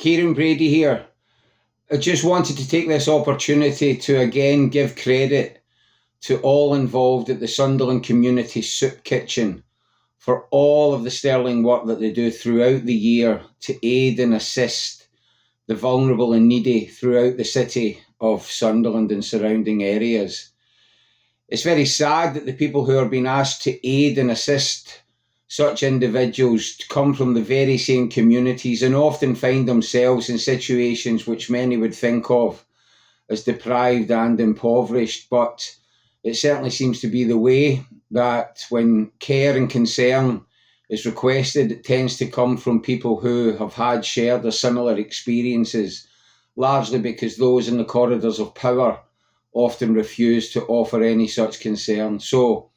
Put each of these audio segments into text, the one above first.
Kieran Brady here. I just wanted to take this opportunity to again give credit to all involved at the Sunderland Community Soup Kitchen for all of the sterling work that they do throughout the year to aid and assist the vulnerable and needy throughout the city of Sunderland and surrounding areas. It's very sad that the people who are being asked to aid and assist such individuals come from the very same communities and often find themselves in situations which many would think of as deprived and impoverished. But it certainly seems to be the way that when care and concern is requested, it tends to come from people who have had shared or similar experiences, largely because those in the corridors of power often refuse to offer any such concern. So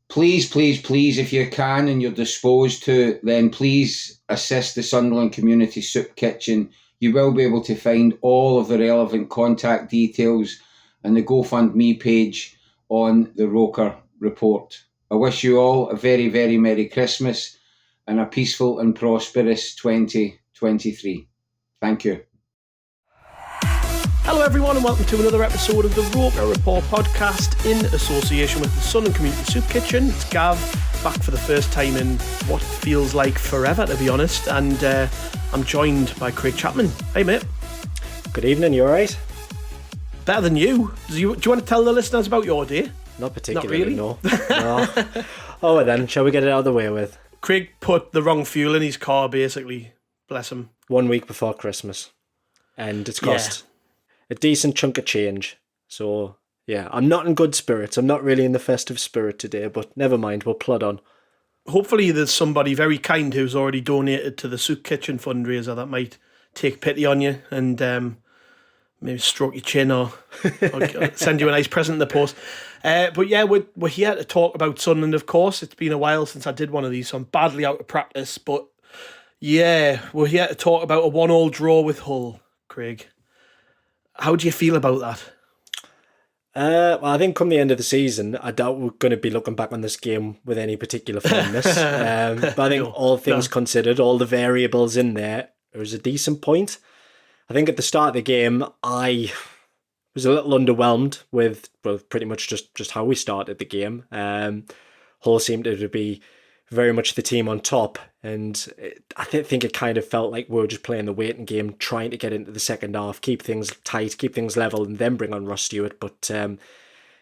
please, if you can and you're disposed to, then please assist the Sunderland Community Soup Kitchen. You will be able to find all of the relevant contact details and the GoFundMe page on the Roker report. I wish you all a very, very Merry Christmas and a peaceful and prosperous 2023. Thank you. Hello everyone and welcome to another episode of the Roker Report podcast in association with the Sunderland Community Soup Kitchen. It's Gav, back for the first time in what feels like forever, to be honest, and I'm joined by Craig Chapman. Hey mate. Good evening, you alright? Better than you. Do you want to tell the listeners about your day? Not particularly, Not really? No. Oh well then, shall we get it out of the way with? Craig put the wrong fuel in his car basically, bless him. 1 week before Christmas, and it's cost a decent chunk of change. So yeah, I'm not in good spirits. I'm not really in the festive spirit today, but never mind, we'll plod on. Hopefully there's somebody very kind who's already donated to the Soup Kitchen fundraiser that might take pity on you and maybe stroke your chin or send you a nice present in the post. But yeah, we're here to talk about Sunderland, of course. It's been a while since I did one of these, so I'm badly out of practice. But yeah, we're here to talk about a 1-1 draw with Hull, Craig. How do you feel about that? Well, I think come the end of the season, I doubt we're going to be looking back on this game with any particular fondness. But I think all things considered, all the variables in there, it was a decent point. I think at the start of the game, I was a little underwhelmed with pretty much just how we started the game. Hull seemed to be very much the team on top, and I think it kind of felt like we were just playing the waiting game, trying to get into the second half, keep things tight, keep things level, and then bring on Ross Stewart. But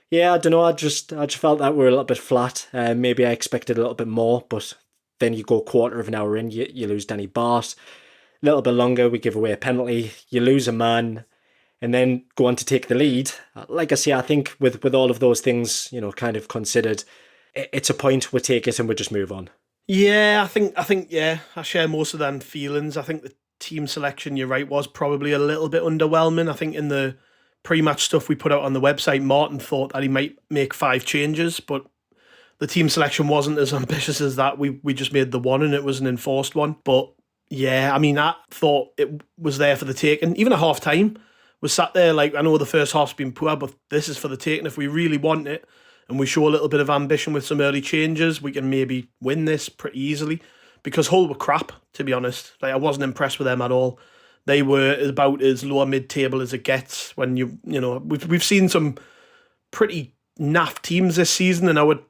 yeah, I don't know. I just felt that we were a little bit flat. Maybe I expected a little bit more, but then you go quarter of an hour in, you lose Danny Batth. A little bit longer, we give away a penalty, you lose a man, and then go on to take the lead. Like I say, I think with all of those things, kind of considered, it's a point, we take it and we just move on. Yeah, I think yeah, I share most of them feelings. I think the team selection, you're right, was probably a little bit underwhelming. I think in the pre-match stuff we put out on the website, Martin thought that he might make 5 changes, but the team selection wasn't as ambitious as that. We just made the one and it was an enforced one. But yeah, I mean, I thought it was there for the taking. Even at half-time, was sat there like, I know the first half's been poor, but this is for the taking. If we really want it and we show a little bit of ambition with some early changes, we can maybe win this pretty easily. Because Hull were crap, to be honest. Like, I wasn't impressed with them at all. They were about as lower mid-table as it gets. When we've seen some pretty naff teams this season, and I would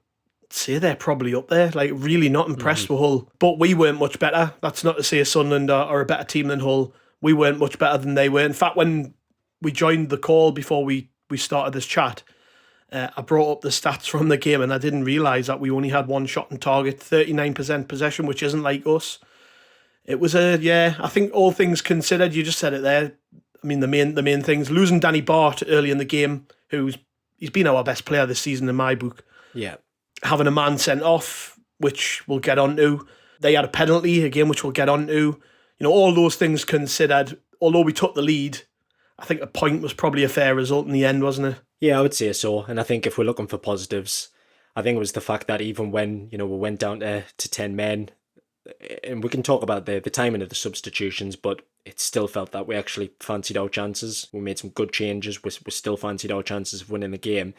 say they're probably up there. Like, really not impressed with Hull. But we weren't much better. That's not to say Sunderland are a better team than Hull. We weren't much better than they were. In fact, when we joined the call before we started this chat, I brought up the stats from the game and I didn't realise that we only had one shot on target, 39% possession, which isn't like us. It was I think all things considered, you just said it there. I mean, the main things, losing Danny Batth early in the game, he's been our best player this season in my book. Yeah. Having a man sent off, which we'll get on to. They had a penalty, again, which we'll get on to. All those things considered, although we took the lead, I think a point was probably a fair result in the end, wasn't it? Yeah, I would say so. And I think if we're looking for positives, I think it was the fact that even when, we went down to 10 men, and we can talk about the timing of the substitutions, but it still felt that we actually fancied our chances. We made some good changes. We still fancied our chances of winning the game.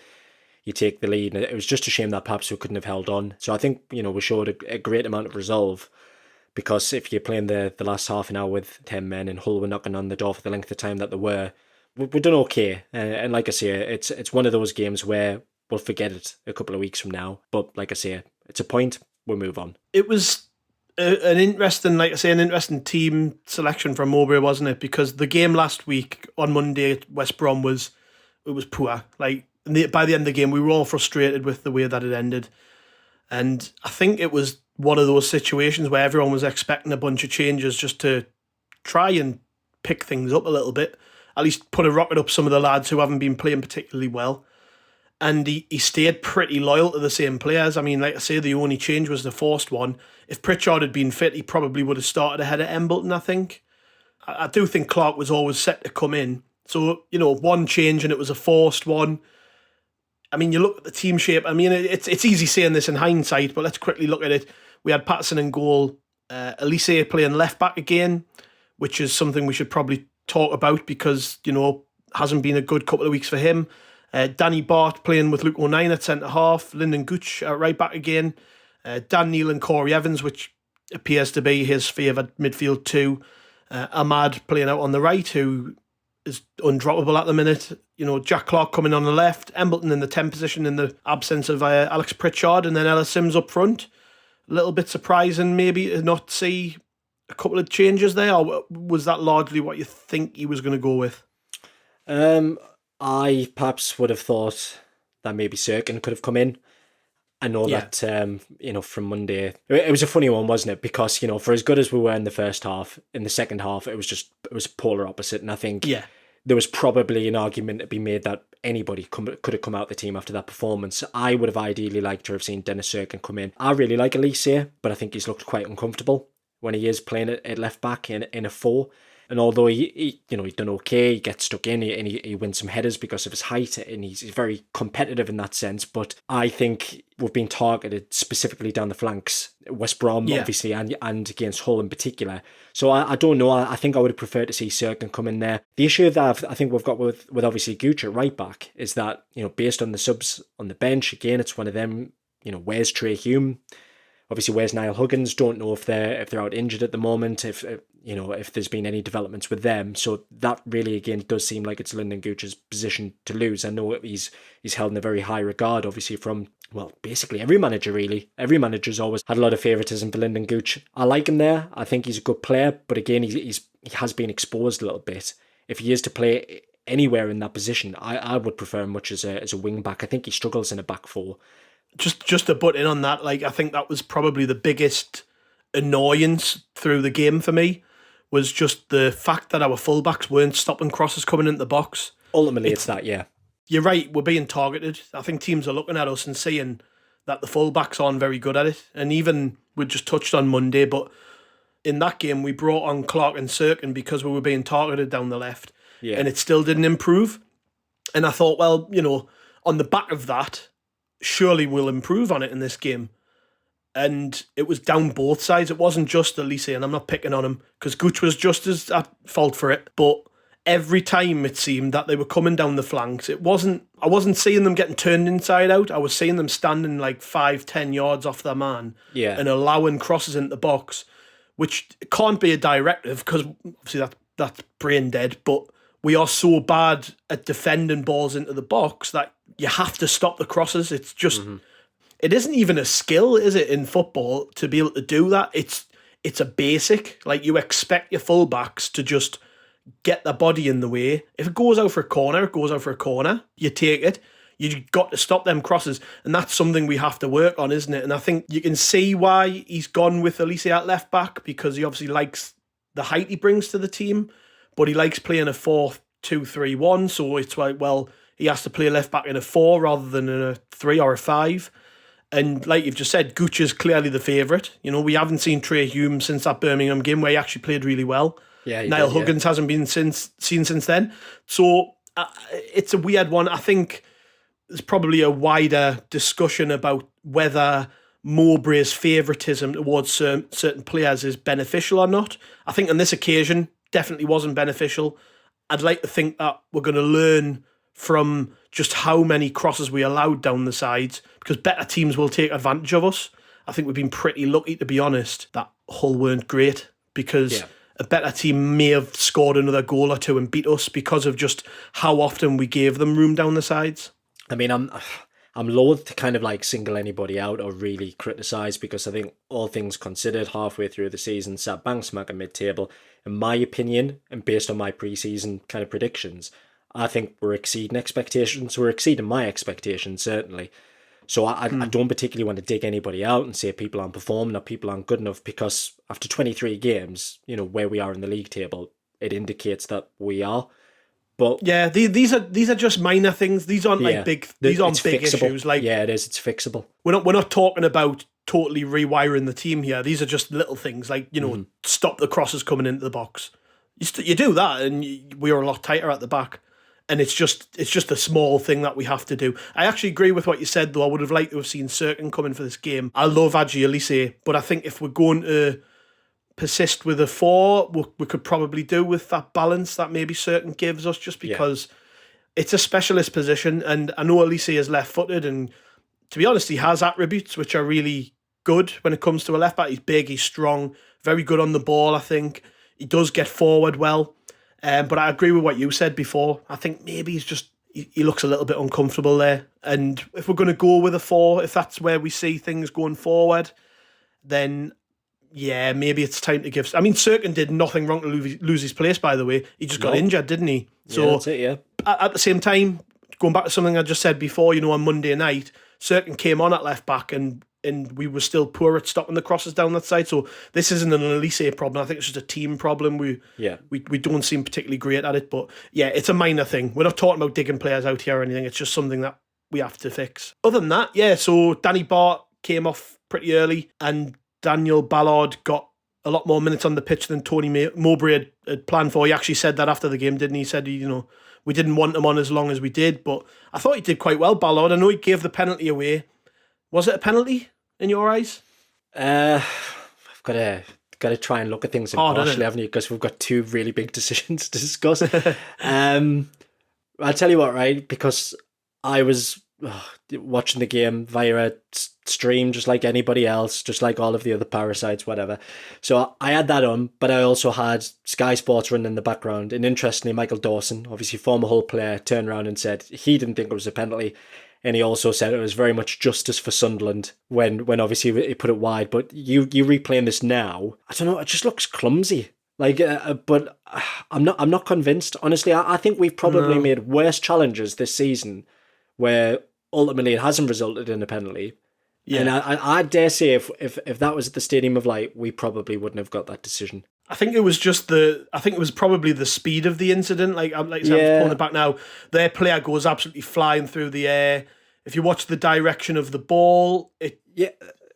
You take the lead, and it was just a shame that perhaps we couldn't have held on. So I think, we showed a great amount of resolve. because if you're playing the last half an hour with 10 men and Hull were knocking on the door for the length of time that they were, we've done okay. And like I say, it's one of those games where we'll forget it a couple of weeks from now. But like I say, it's a point, we'll move on. It was an interesting team selection from Mowbray, wasn't it? Because the game last week on Monday at West Brom was poor. Like by the end of the game, we were all frustrated with the way that it ended. And I think it was one of those situations where everyone was expecting a bunch of changes just to try and pick things up a little bit, at least put a rocket up some of the lads who haven't been playing particularly well. And he stayed pretty loyal to the same players. I mean, like I say, the only change was the forced one. If Pritchard had been fit, he probably would have started ahead of Embleton, I think. I do think Clark was always set to come in. So, one change and it was a forced one. I mean, you look at the team shape. I mean, it's easy saying this in hindsight, but let's quickly look at it. We had Patterson in goal, Elise playing left back again, which is something we should probably talk about because, hasn't been a good couple of weeks for him. Danny Batth playing with Luke O'Nien at centre half, Lyndon Gooch at right back again, Dan Neil and Corey Evans, which appears to be his favoured midfield too. Ahmad playing out on the right, who is undroppable at the minute. Jack Clark coming on the left, Embleton in the 10 position in the absence of Alex Pritchard, and then Ellis Sims up front. A little bit surprising maybe to not see a couple of changes there, or was that largely what you think he was going to go with? I perhaps would have thought that maybe Sirkin could have come in. I know that, from Monday, it was a funny one, wasn't it? Because, for as good as we were in the first half, in the second half, it was polar opposite. And I think there was probably an argument to be made that anybody could have come out the team after that performance. I would have ideally liked to have seen Dennis Sirkin come in. I really like Elise, but I think he's looked quite uncomfortable when he is playing at left back in a 4. And although he's done okay, he gets stuck in and he wins some headers because of his height, and he's very competitive in that sense. But I think we've been targeted specifically down the flanks, West Brom obviously, and against Hull in particular. So I don't know. I think I would have preferred to see Sirkin come in there. The issue that I think we've got with obviously Gooch at right back is that based on the subs on the bench, again, it's one of them. Where's Trey Hume? Obviously, where's Niall Huggins? Don't know if they're out injured at the moment. If there's been any developments with them, so that really again does seem like it's Lyndon Gooch's position to lose. I know he's held in a very high regard, obviously from basically every manager really. Every manager's always had a lot of favouritism for Lyndon Gooch. I like him there. I think he's a good player, but again, he has been exposed a little bit. If he is to play anywhere in that position, I would prefer him much as a wing back. I think he struggles in a back 4. Just to butt in on that, I think that was probably the biggest annoyance through the game for me, was just the fact that our fullbacks weren't stopping crosses coming into the box. Ultimately, it's that, yeah. You're right, we're being targeted. I think teams are looking at us and seeing that the fullbacks aren't very good at it. And even, we just touched on Monday, but in that game, we brought on Clark and Sirkin because we were being targeted down the left. Yeah. And it still didn't improve. And I thought, well, on the back of that, surely we'll improve on it in this game. And it was down both sides. It wasn't just Elise, and I'm not picking on him because Gooch was just as at fault for it. But every time it seemed that they were coming down the flanks, I wasn't seeing them getting turned inside out. I was seeing them standing 5-10 yards off their man and allowing crosses into the box, which can't be a directive because obviously that's brain dead. But we are so bad at defending balls into the box that you have to stop the crosses. It's just, It isn't even a skill, is it, in football to be able to do that? It's a basic. You expect your fullbacks to just get their body in the way. If it goes out for a corner, it goes out for a corner. You take it. You've got to stop them crosses. And that's something we have to work on, isn't it? And I think you can see why he's gone with Elise at left back, because he obviously likes the height he brings to the team, but he likes playing a 4-2-3-1. So it's he has to play left back in a 4 rather than in a 3 or a 5. And like you've just said, Gooch is clearly the favourite. We haven't seen Trey Hume since that Birmingham game where he actually played really well. Yeah, Niall Huggins hasn't been seen since then. So it's a weird one. I think there's probably a wider discussion about whether Mowbray's favouritism towards certain players is beneficial or not. I think on this occasion, definitely wasn't beneficial. I'd like to think that we're going to learn from just how many crosses we allowed down the sides, because better teams will take advantage of us. I think we've been pretty lucky, to be honest, that Hull weren't great, because a better team may have scored another goal or two and beat us because of just how often we gave them room down the sides. I mean, I'm loath to kind of like single anybody out or really criticise, because I think all things considered, halfway through the season, sat bang smack in mid-table. In my opinion, and based on my pre-season kind of predictions, I think we're exceeding expectations. We're exceeding my expectations, certainly. So I don't particularly want to dig anybody out and say people aren't performing or people aren't good enough, because after 23 games, where we are in the league table, it indicates that we are. But yeah, these are just minor things. These aren't like big. These aren't big issues. Like, yeah, it is. It's fixable. We're not talking about totally rewiring the team here. These are just little things like stop the crosses coming into the box. You do that, and we are a lot tighter at the back. And it's just a small thing that we have to do. I actually agree with what you said, though. I would have liked to have seen Cirkin come in for this game. I love Adji Elise, but I think if we're going to persist with a 4, we could probably do with that balance that maybe Cirkin gives us, just because it's a specialist position. And I know Elise is left-footed, and to be honest, he has attributes which are really good when it comes to a left-back. He's big, he's strong, very good on the ball, I think. He does get forward well. But I agree with what you said before. I think maybe he looks a little bit uncomfortable there. And if we're going to go with a 4, if that's where we see things going forward, then yeah, maybe it's time to give. I mean, Cirkin did nothing wrong to lose his place, by the way. He just got injured, didn't he? So that's it, yeah. At the same time, going back to something I just said before, on Monday night, Cirkin came on at left back and we were still poor at stopping the crosses down that side. So this isn't an Elise problem. I think it's just a team problem. We don't seem particularly great at it. But yeah, it's a minor thing. We're not talking about digging players out here or anything. It's just something that we have to fix. Other than that, yeah, so Danny Batth came off pretty early, and Daniel Ballard got a lot more minutes on the pitch than Tony Mowbray had planned for. He actually said that after the game, didn't he? He said, we didn't want him on as long as we did, but I thought he did quite well, Ballard. I know he gave the penalty away. Was it a penalty in your eyes? I've got to try and look at things impartially, haven't you? Because we've got 2 really big decisions to discuss. I'll tell you what, right? Because I was watching the game via a stream just like anybody else, just like all of the other parasites, whatever. So I had that on, but I also had Sky Sports running in the background. And interestingly, Michael Dawson, obviously former Hull player, turned around and said he didn't think it was a penalty. And he also said it was very much justice for Sunderland when obviously he put it wide. But you replaying this now, I don't know, it just looks clumsy. But I'm not convinced. Honestly, I think we've probably made worse challenges this season where ultimately it hasn't resulted in a penalty. Yeah. And I dare say if that was at the Stadium of Light, we probably wouldn't have got that decision. I think it was probably the speed of the incident. I'm pulling it back now. Their player goes absolutely flying through the air. If you watch the direction of the ball, it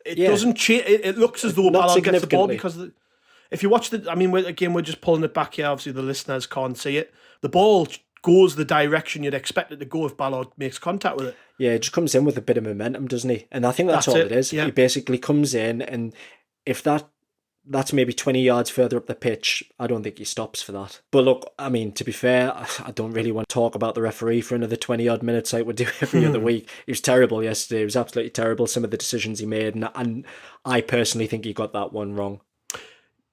doesn't change. It looks as though Ballard gets the ball because if you watch we're just pulling it back here. Obviously, the listeners can't see it. The ball goes the direction you'd expect it to go if Ballard makes contact with it. Yeah, it just comes in with a bit of momentum, doesn't he? And I think that's all it is. Yeah. He basically comes in, and if that's maybe 20 yards further up the pitch, I don't think he stops for that. But look, I mean, to be fair, I don't really want to talk about the referee for another 20-odd minutes like we do every other week. He was terrible yesterday. It was absolutely terrible, some of the decisions he made, and I personally think he got that one wrong.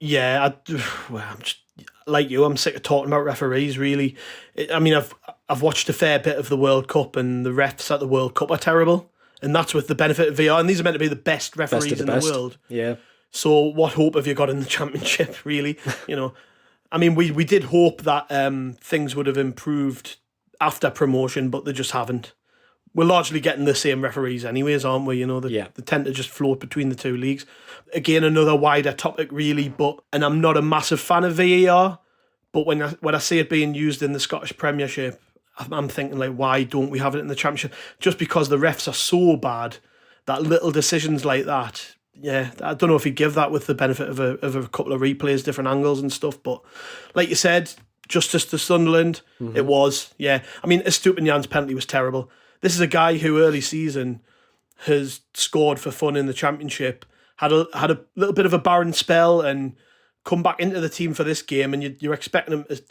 Yeah, I'm just like you. I'm sick of talking about referees, really. I've watched a fair bit of the World Cup, and the refs at the World Cup are terrible. And that's with the benefit of VR. And these are meant to be the best referees in the world. Yeah. So what hope have you got in the Championship, really? We did hope that things would have improved after promotion, but they just haven't. We're largely getting the same referees anyways, aren't we? They tend to just float between the 2 leagues. Again, another wider topic, really, and I'm not a massive fan of VAR, but when I see it being used in the Scottish Premiership, I'm thinking, why don't we have it in the Championship? Just because the refs are so bad that little decisions like that, yeah, I don't know if you give that with the benefit of a couple of replays, different angles and stuff, but like you said, justice to Sunderland, It was, yeah. Estupiñán's penalty was terrible. This is a guy who early season has scored for fun in the Championship, had a little bit of a barren spell and come back into the team for this game, and you're expecting him to,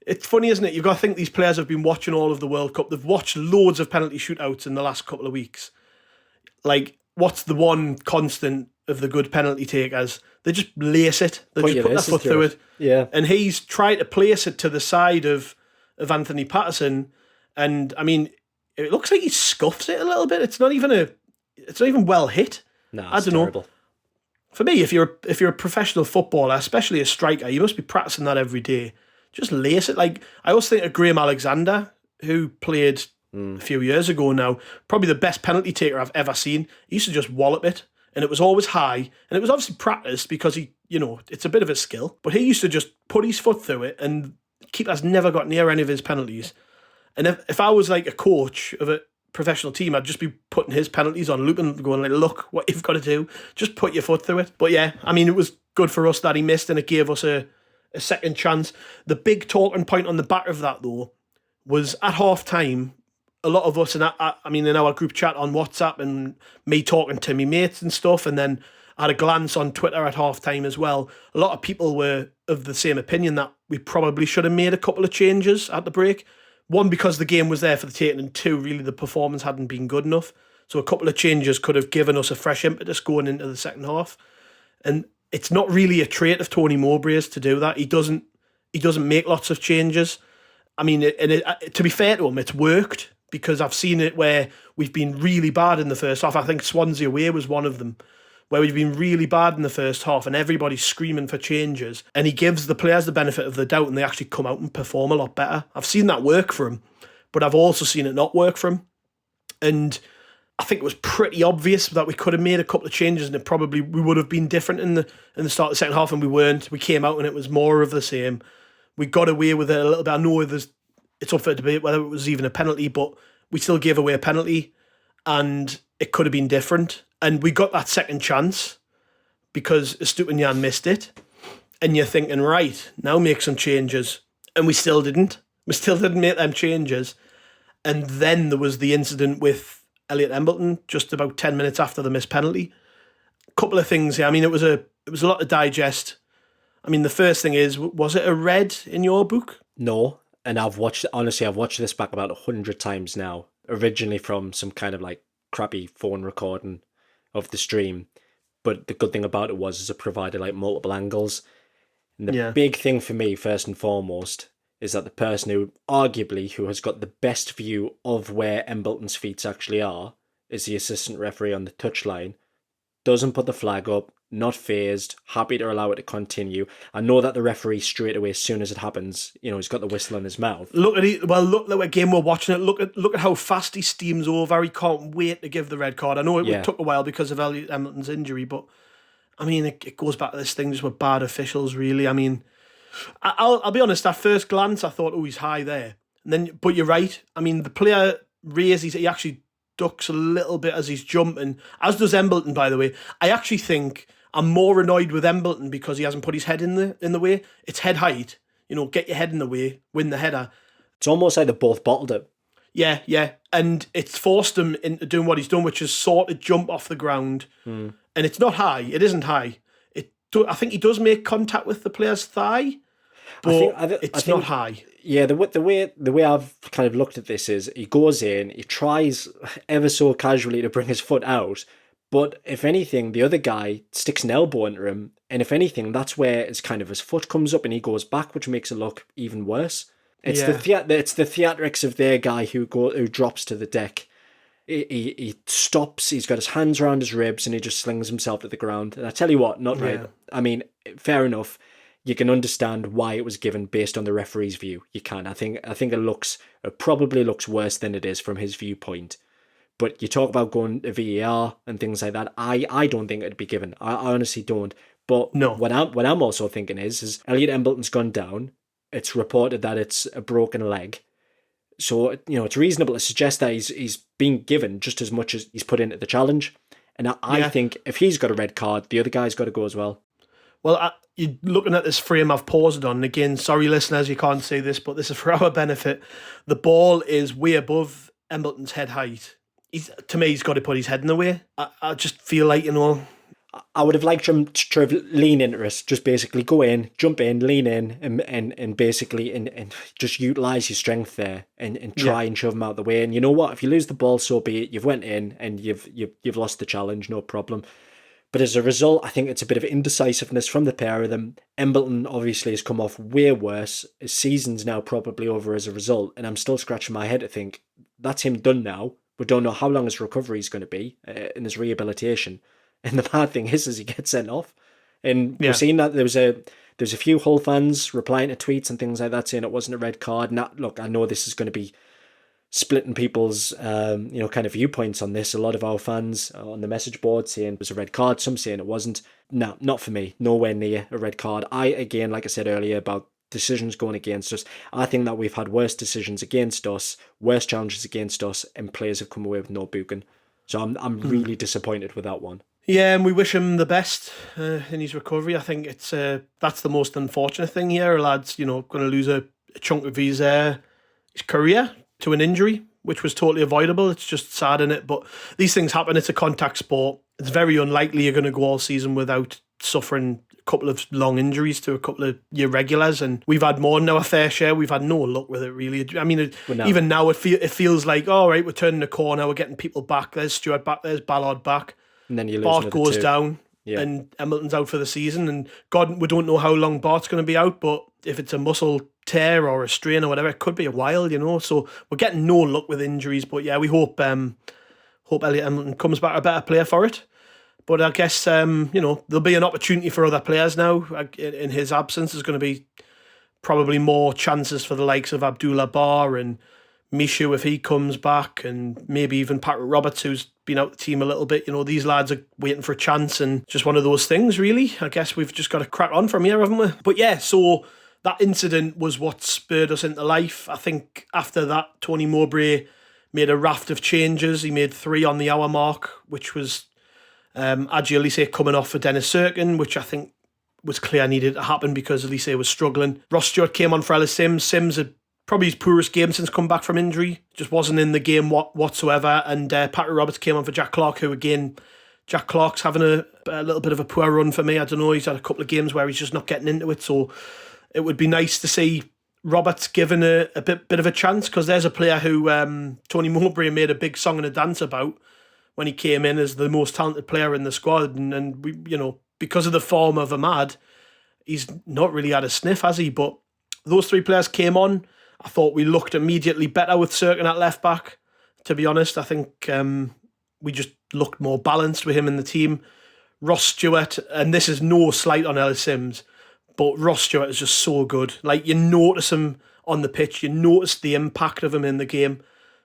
it's funny, isn't it? You've got to think these players have been watching all of the World Cup. They've watched loads of penalty shootouts in the last couple of weeks. What's the one constant of the good penalty takers, they just lace it. They Put just put their foot through it. Yeah. And he's tried to place it to the side of Anthony Patterson. And I mean, it looks like he scuffs it a little bit. It's not even well hit. No, I don't know. For me, if you're a professional footballer, especially a striker, you must be practicing that every day. Just lace it. Like, I always think of Graham Alexander, who played a few years ago now, probably the best penalty taker I've ever seen. He used to just wallop it, and it was always high, and it was obviously practiced because it's a bit of a skill, but he used to just put his foot through it, and keeper's never got near any of his penalties. And if I was like a coach of a professional team, I'd just be putting his penalties on loop and going like, look what you've got to do, just put your foot through it. But yeah, I mean, it was good for us that he missed, and it gave us a second chance. The big talking point on the back of that though was at half time, a lot of us, and I mean in our group chat on WhatsApp, and me talking to me mates and stuff, and then I had a glance on Twitter at half time as well. A lot of people were of the same opinion that we probably should have made a couple of changes at the break. One, because the game was there for the taking, and two, really the performance hadn't been good enough. So a couple of changes could have given us a fresh impetus going into the second half. And it's not really a trait of Tony Mowbray's to do that. He doesn't make lots of changes. I mean, to be fair to him, it's worked, because I've seen it where we've been really bad in the first half. I think Swansea away was one of them, where we've been really bad in the first half and everybody's screaming for changes, and he gives the players the benefit of the doubt and they actually come out and perform a lot better. I've seen that work for him, but I've also seen it not work for him. And I think it was pretty obvious that we could have made a couple of changes, and we would have been different in the start of the second half, and we weren't. We came out and it was more of the same. We got away with it a little bit. I know it's up for debate whether it was even a penalty, but we still gave away a penalty, and it could have been different. And we got that second chance because Estupiñán missed it. And you're thinking, right, now make some changes. And we still didn't. We still didn't make them changes. And then there was the incident with Elliot Embleton just about 10 minutes after the missed penalty. A couple of things here. I mean, it was a lot to digest. I mean, the first thing is, was it a red in your book? No. And I've watched this back about 100 times now. Originally from some kind of like crappy phone recording of the stream, but the good thing about it was it provided like multiple angles. And the big thing for me, first and foremost, is that the person who has got the best view of where Embleton's feet actually are is the assistant referee on the touchline. Doesn't put the flag up, not fazed, happy to allow it to continue. I know that the referee straight away, as soon as it happens, he's got the whistle in his mouth. Look again, we're watching it. Look at how fast he steams over. He can't wait to give the red card. I know it took a while because of Elliot Embleton's injury, but I mean, it goes back to this thing just with bad officials, really. I mean, I'll be honest, at first glance, I thought, he's high there. But you're right. I mean, the player raises, he actually ducks a little bit as he's jumping, as does Embleton, by the way. I actually think I'm more annoyed with Embleton because he hasn't put his head in the way. It's head height. Get your head in the way, win the header. It's almost like they both bottled it. Yeah. And it's forced him into doing what he's done, which is sort of jump off the ground. And it's not high. It isn't high. I think he does make contact with the player's thigh, but it's not high. Yeah, the way I've kind of looked at this is he goes in, he tries ever so casually to bring his foot out, but if anything, the other guy sticks an elbow into him, and if anything, that's where it's kind of his foot comes up and he goes back, which makes it look even worse. It's the theatrics of their guy who drops to the deck. He stops, he's got his hands around his ribs, and he just slings himself to the ground. And I tell you what, not right. I mean, fair enough. You can understand why it was given based on the referee's view. You can. I think it probably looks worse than it is from his viewpoint. But you talk about going to VAR and things like that. I don't think it'd be given. I honestly don't. But no. What I'm also thinking is Elliot Embleton's gone down. It's reported that it's a broken leg. So, it's reasonable to suggest that he's being given just as much as he's put into the challenge. And I think if he's got a red card, the other guy's got to go as well. Well, you're looking at this frame I've paused it on. And again, sorry, listeners, you can't see this, but this is for our benefit. The ball is way above Embleton's head height. To me, he's got to put his head in the way. I just feel like, I would have liked him to lean into it, just basically go in, jump in, lean in, and basically and just utilise your strength there and try and shove him out of the way. And you know what? If you lose the ball, so be it. You've went in and you've lost the challenge, no problem. But as a result, I think it's a bit of indecisiveness from the pair of them. Embleton obviously has come off way worse. His season's now probably over as a result, and I'm still scratching my head to think, that's him done now. We don't know how long his recovery is going to be in his rehabilitation. And the bad thing is he gets sent off. And we've seen that there's a few Hull fans replying to tweets and things like that saying it wasn't a red card. Now, look, I know this is going to be splitting people's kind of viewpoints on this. A lot of our fans on the message board saying it was a red card, some saying it wasn't. No, not for me. Nowhere near a red card. Again, like I said earlier about decisions going against us, I think that we've had worse decisions against us, worse challenges against us, and players have come away with no booking. So I'm really disappointed with that one. Yeah, and we wish him the best in his recovery. I think it's that's the most unfortunate thing here. A lad's going to lose a chunk of his career to an injury, which was totally avoidable. It's just sad, innit? But these things happen. It's a contact sport. It's very unlikely you're going to go all season without suffering a couple of long injuries to a couple of your regulars, and we've had more than our fair share. We've had no luck with it, really. I mean, even now it feels like, all right, we're turning the corner, we're getting people back. There's Stewart back, there's Ballard back. And then you lose Bart goes two. down, and Embleton's out for the season. And God, we don't know how long Bart's going to be out, but if it's a muscle tear or a strain or whatever, it could be a while, So we're getting no luck with injuries. But yeah, we hope Elliot Embleton comes back a better player for it. But I guess there'll be an opportunity for other players now. In his absence, there's going to be probably more chances for the likes of Abdullah Bar and Mishu if he comes back, and maybe even Patrick Roberts, who's been out the team a little bit. These lads are waiting for a chance, and just one of those things, really. I guess we've just got to crack on from here, haven't we? But yeah, so that incident was what spurred us into life. I think after that, Tony Mowbray made a raft of changes. He made 3 on the hour mark, which was Adji Elise coming off for Dennis Sirkin, which I think was clear needed to happen because Elise was struggling. Ross Stewart came on for Ellis Sims. Sims had probably his poorest game since come back from injury. Just wasn't in the game whatsoever. And Patrick Roberts came on for Jack Clark, who again, Jack Clark's having a little bit of a poor run for me. I don't know, he's had a couple of games where he's just not getting into it. So it would be nice to see Roberts given a bit of a chance, because there's a player who Tony Mowbray made a big song and a dance about when he came in as the most talented player in the squad. And we, because of the form of Ahmad, he's not really had a sniff, has he? But those 3 players came on. I thought we looked immediately better with Sirkin at left back. To be honest, I think we just looked more balanced with him in the team. Ross Stewart, and this is no slight on Ellis Sims, but Ross Stewart is just so good. Like, you notice him on the pitch, you notice the impact of him in the game.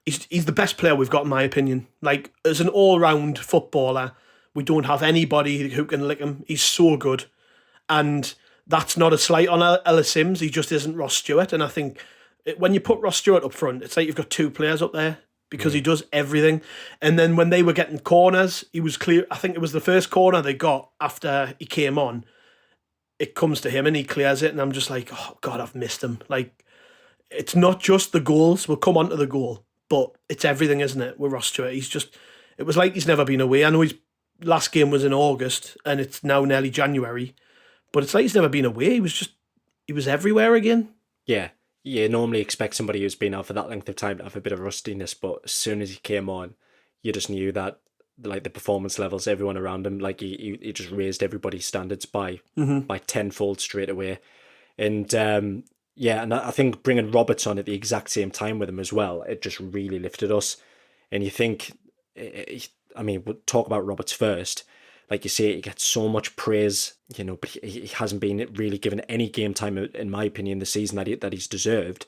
He's the best player we've got, in my opinion. Like, as an all-round footballer, we don't have anybody who can lick him. He's so good. And that's not a slight on Ellis Sims. He just isn't Ross Stewart. And I think when you put Ross Stewart up front, it's like you've got 2 players up there because he does everything. And then when they were getting corners, he was clear. I think it was the first corner they got after he came on. It comes to him and he clears it. And I'm just like, oh, God, I've missed him. Like, it's not just the goals. We'll come on to the goal. But it's everything, isn't it, with Ross Stewart? It was like he's never been away. I know his last game was in August and it's now nearly January. But it's like he's never been away. He was everywhere again. Yeah. You normally expect somebody who's been out for that length of time to have a bit of rustiness, but as soon as he came on, you just knew that, like, the performance levels, everyone around him, like, he just raised everybody's standards by tenfold straight away. And and I think bringing Roberts on at the exact same time with him as well, it just really lifted us. And you think, we'll talk about Roberts first. Like you say, he gets so much praise, but he hasn't been really given any game time, in my opinion, this season that he's deserved.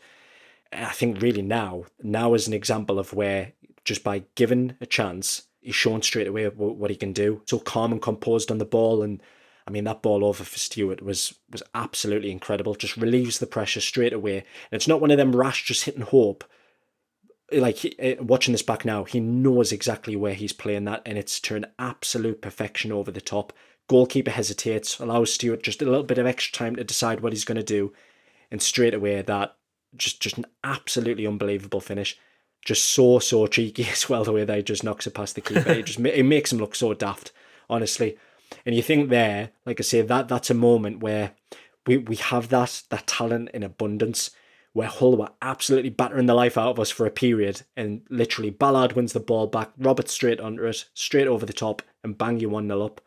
I think really now is an example of where, just by giving a chance, he's shown straight away what he can do. So calm and composed on the ball, and that ball over for Stewart was absolutely incredible. Just relieves the pressure straight away. And it's not one of them rash, just hitting hope. Like, watching this back now, he knows exactly where he's playing that, and it's to an absolute perfection over the top. Goalkeeper hesitates, allows Stewart just a little bit of extra time to decide what he's going to do, and straight away that just an absolutely unbelievable finish. Just so cheeky as well, the way that he just knocks it past the keeper. It makes him look so daft, honestly. And you think there, like I say, that's a moment where we have that talent in abundance, where Hull were absolutely battering the life out of us for a period, and literally Ballard wins the ball back, Roberts straight onto it, straight over the top, and bang, you 1-0 up.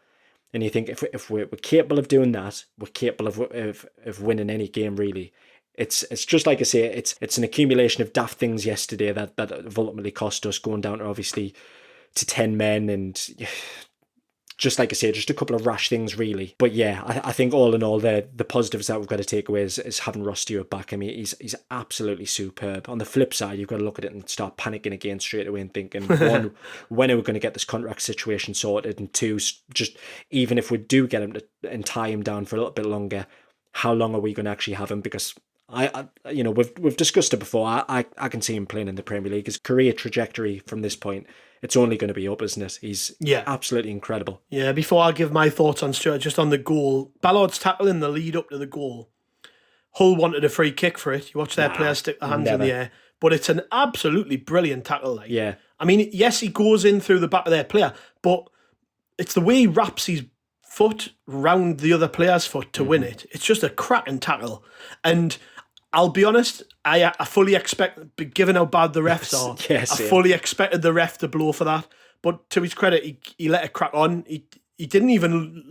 And you think if we're capable of doing that, we're capable of winning any game, really. It's just like I say, it's an accumulation of daft things yesterday that have ultimately cost us, going down to obviously to 10 men, and just like I say, just a couple of rash things, really. But yeah, I think all in all, the positives that we've got to take away is having Ross Stewart back. I mean, he's absolutely superb. On the flip side, you've got to look at it and start panicking again straight away and thinking, one, when are we going to get this contract situation sorted? And two, just even if we do get him and tie him down for a little bit longer, how long are we going to actually have him? Because we've discussed it before. I can see him playing in the Premier League. His career trajectory from this point, it's only going to be up, isn't it? He's absolutely incredible. Yeah, before I give my thoughts on Stewart, just on the goal, Ballard's tackle in the lead up to the goal, Hull wanted a free kick for it. You watch their players stick their hands in the air, but it's an absolutely brilliant tackle. Yeah. I mean, yes, he goes in through the back of their player, but it's the way he wraps his foot round the other player's foot to win it. It's just a cracking tackle. And I'll be honest, I fully expect, given how bad the refs are, I fully expected the ref to blow for that. But to his credit, he let it crack on. He didn't even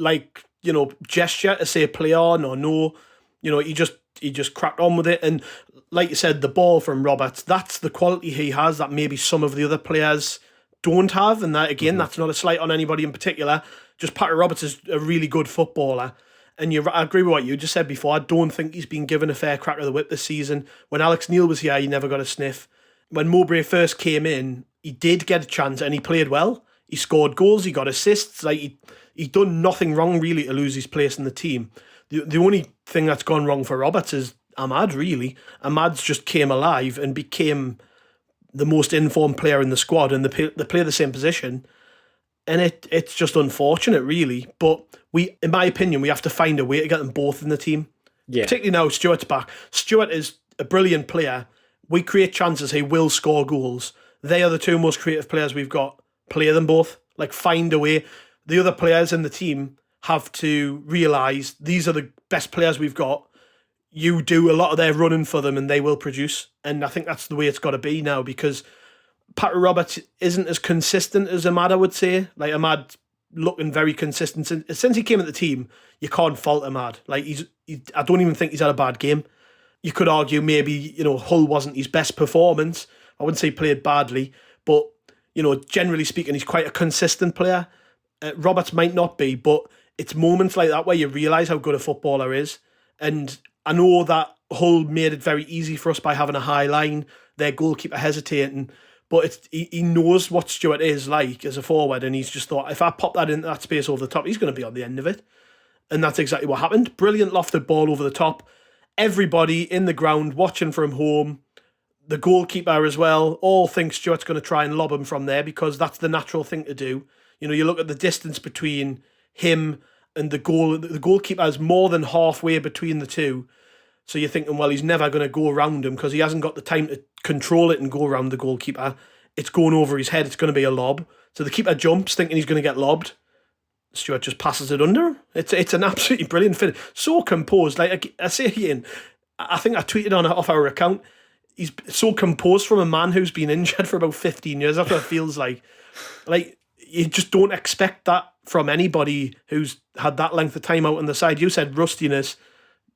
gesture to say play on or no. He just cracked on with it. And like you said, the ball from Roberts, that's the quality he has that maybe some of the other players don't have. And that, again, that's not a slight on anybody in particular. Just Patrick Roberts is a really good footballer. And I agree with what you just said before. I don't think he's been given a fair crack of the whip this season. When Alex Neil was here, he never got a sniff. When Mowbray first came in, he did get a chance and he played well. He scored goals, he got assists. Like he'd done nothing wrong really to lose his place in the team. The only thing that's gone wrong for Roberts is Ahmad, really. Ahmad's just came alive and became the most informed player in the squad, and they play the same position. And it's just unfortunate, really. But in my opinion, we have to find a way to get them both in the team. Yeah. Particularly now Stewart's back. Stewart is a brilliant player. We create chances, he will score goals. They are the two most creative players we've got. Play them both. Like, find a way. The other players in the team have to realise these are the best players we've got. You do a lot of their running for them and they will produce. And I think that's the way it's got to be now, because Patrick Roberts isn't as consistent as Ahmad, I would say. Like, Ahmad looking very consistent. Since he came at the team, you can't fault Ahmad. Like, I don't even think he's had a bad game. You could argue maybe, Hull wasn't his best performance. I wouldn't say he played badly, but, generally speaking, he's quite a consistent player. Roberts might not be, but it's moments like that where you realise how good a footballer is. And I know that Hull made it very easy for us by having a high line, their goalkeeper hesitating. But he knows what Stewart is like as a forward, and he's just thought, if I pop that into that space over the top, he's going to be on the end of it. And that's exactly what happened. Brilliant lofted ball over the top. Everybody in the ground watching from home. The goalkeeper as well, all think Stewart's going to try and lob him from there, because that's the natural thing to do. You look at the distance between him and the goal. The goalkeeper is more than halfway between the two. So you're thinking, well, he's never going to go around him because he hasn't got the time to control it and go around the goalkeeper. It's going over his head. It's going to be a lob. So the keeper jumps thinking he's going to get lobbed. Stewart just passes it under. It's an absolutely brilliant finish. So composed. Like I say again, I think I tweeted off our account, he's so composed from a man who's been injured for about 15 years. That's what it feels like. Like, you just don't expect that from anybody who's had that length of time out on the side. You said rustiness.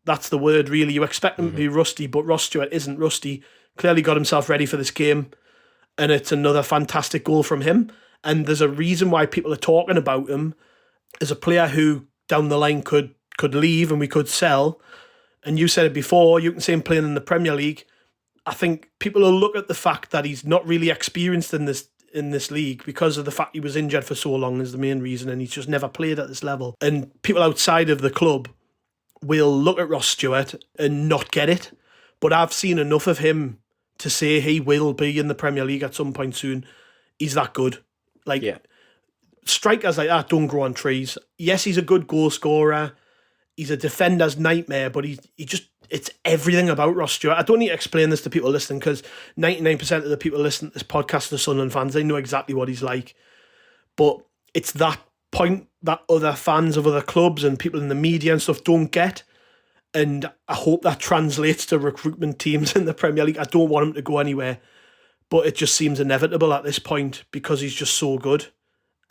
That's the word, really. You expect him to be rusty, but Ross Stewart isn't rusty. Clearly got himself ready for this game, and it's another fantastic goal from him. And there's a reason why people are talking about him as a player who down the line could leave and we could sell. And you said it before, you can see him playing in the Premier League. I think people will look at the fact that he's not really experienced in this league because of the fact he was injured for so long is the main reason, and he's just never played at this level. And people outside of the club will look at Ross Stewart and not get it. But I've seen enough of him to say he will be in the Premier League at some point soon. He's that good. Strikers like that don't grow on trees. Yes, he's a good goal scorer. He's a defender's nightmare, but it's everything about Ross Stewart. I don't need to explain this to people listening, because 99% of the people listening to this podcast are Sunderland fans. They know exactly what he's like. But it's that point that other fans of other clubs and people in the media and stuff don't get. And I hope that translates to recruitment teams in the Premier League. I don't want him to go anywhere, but it just seems inevitable at this point because he's just so good.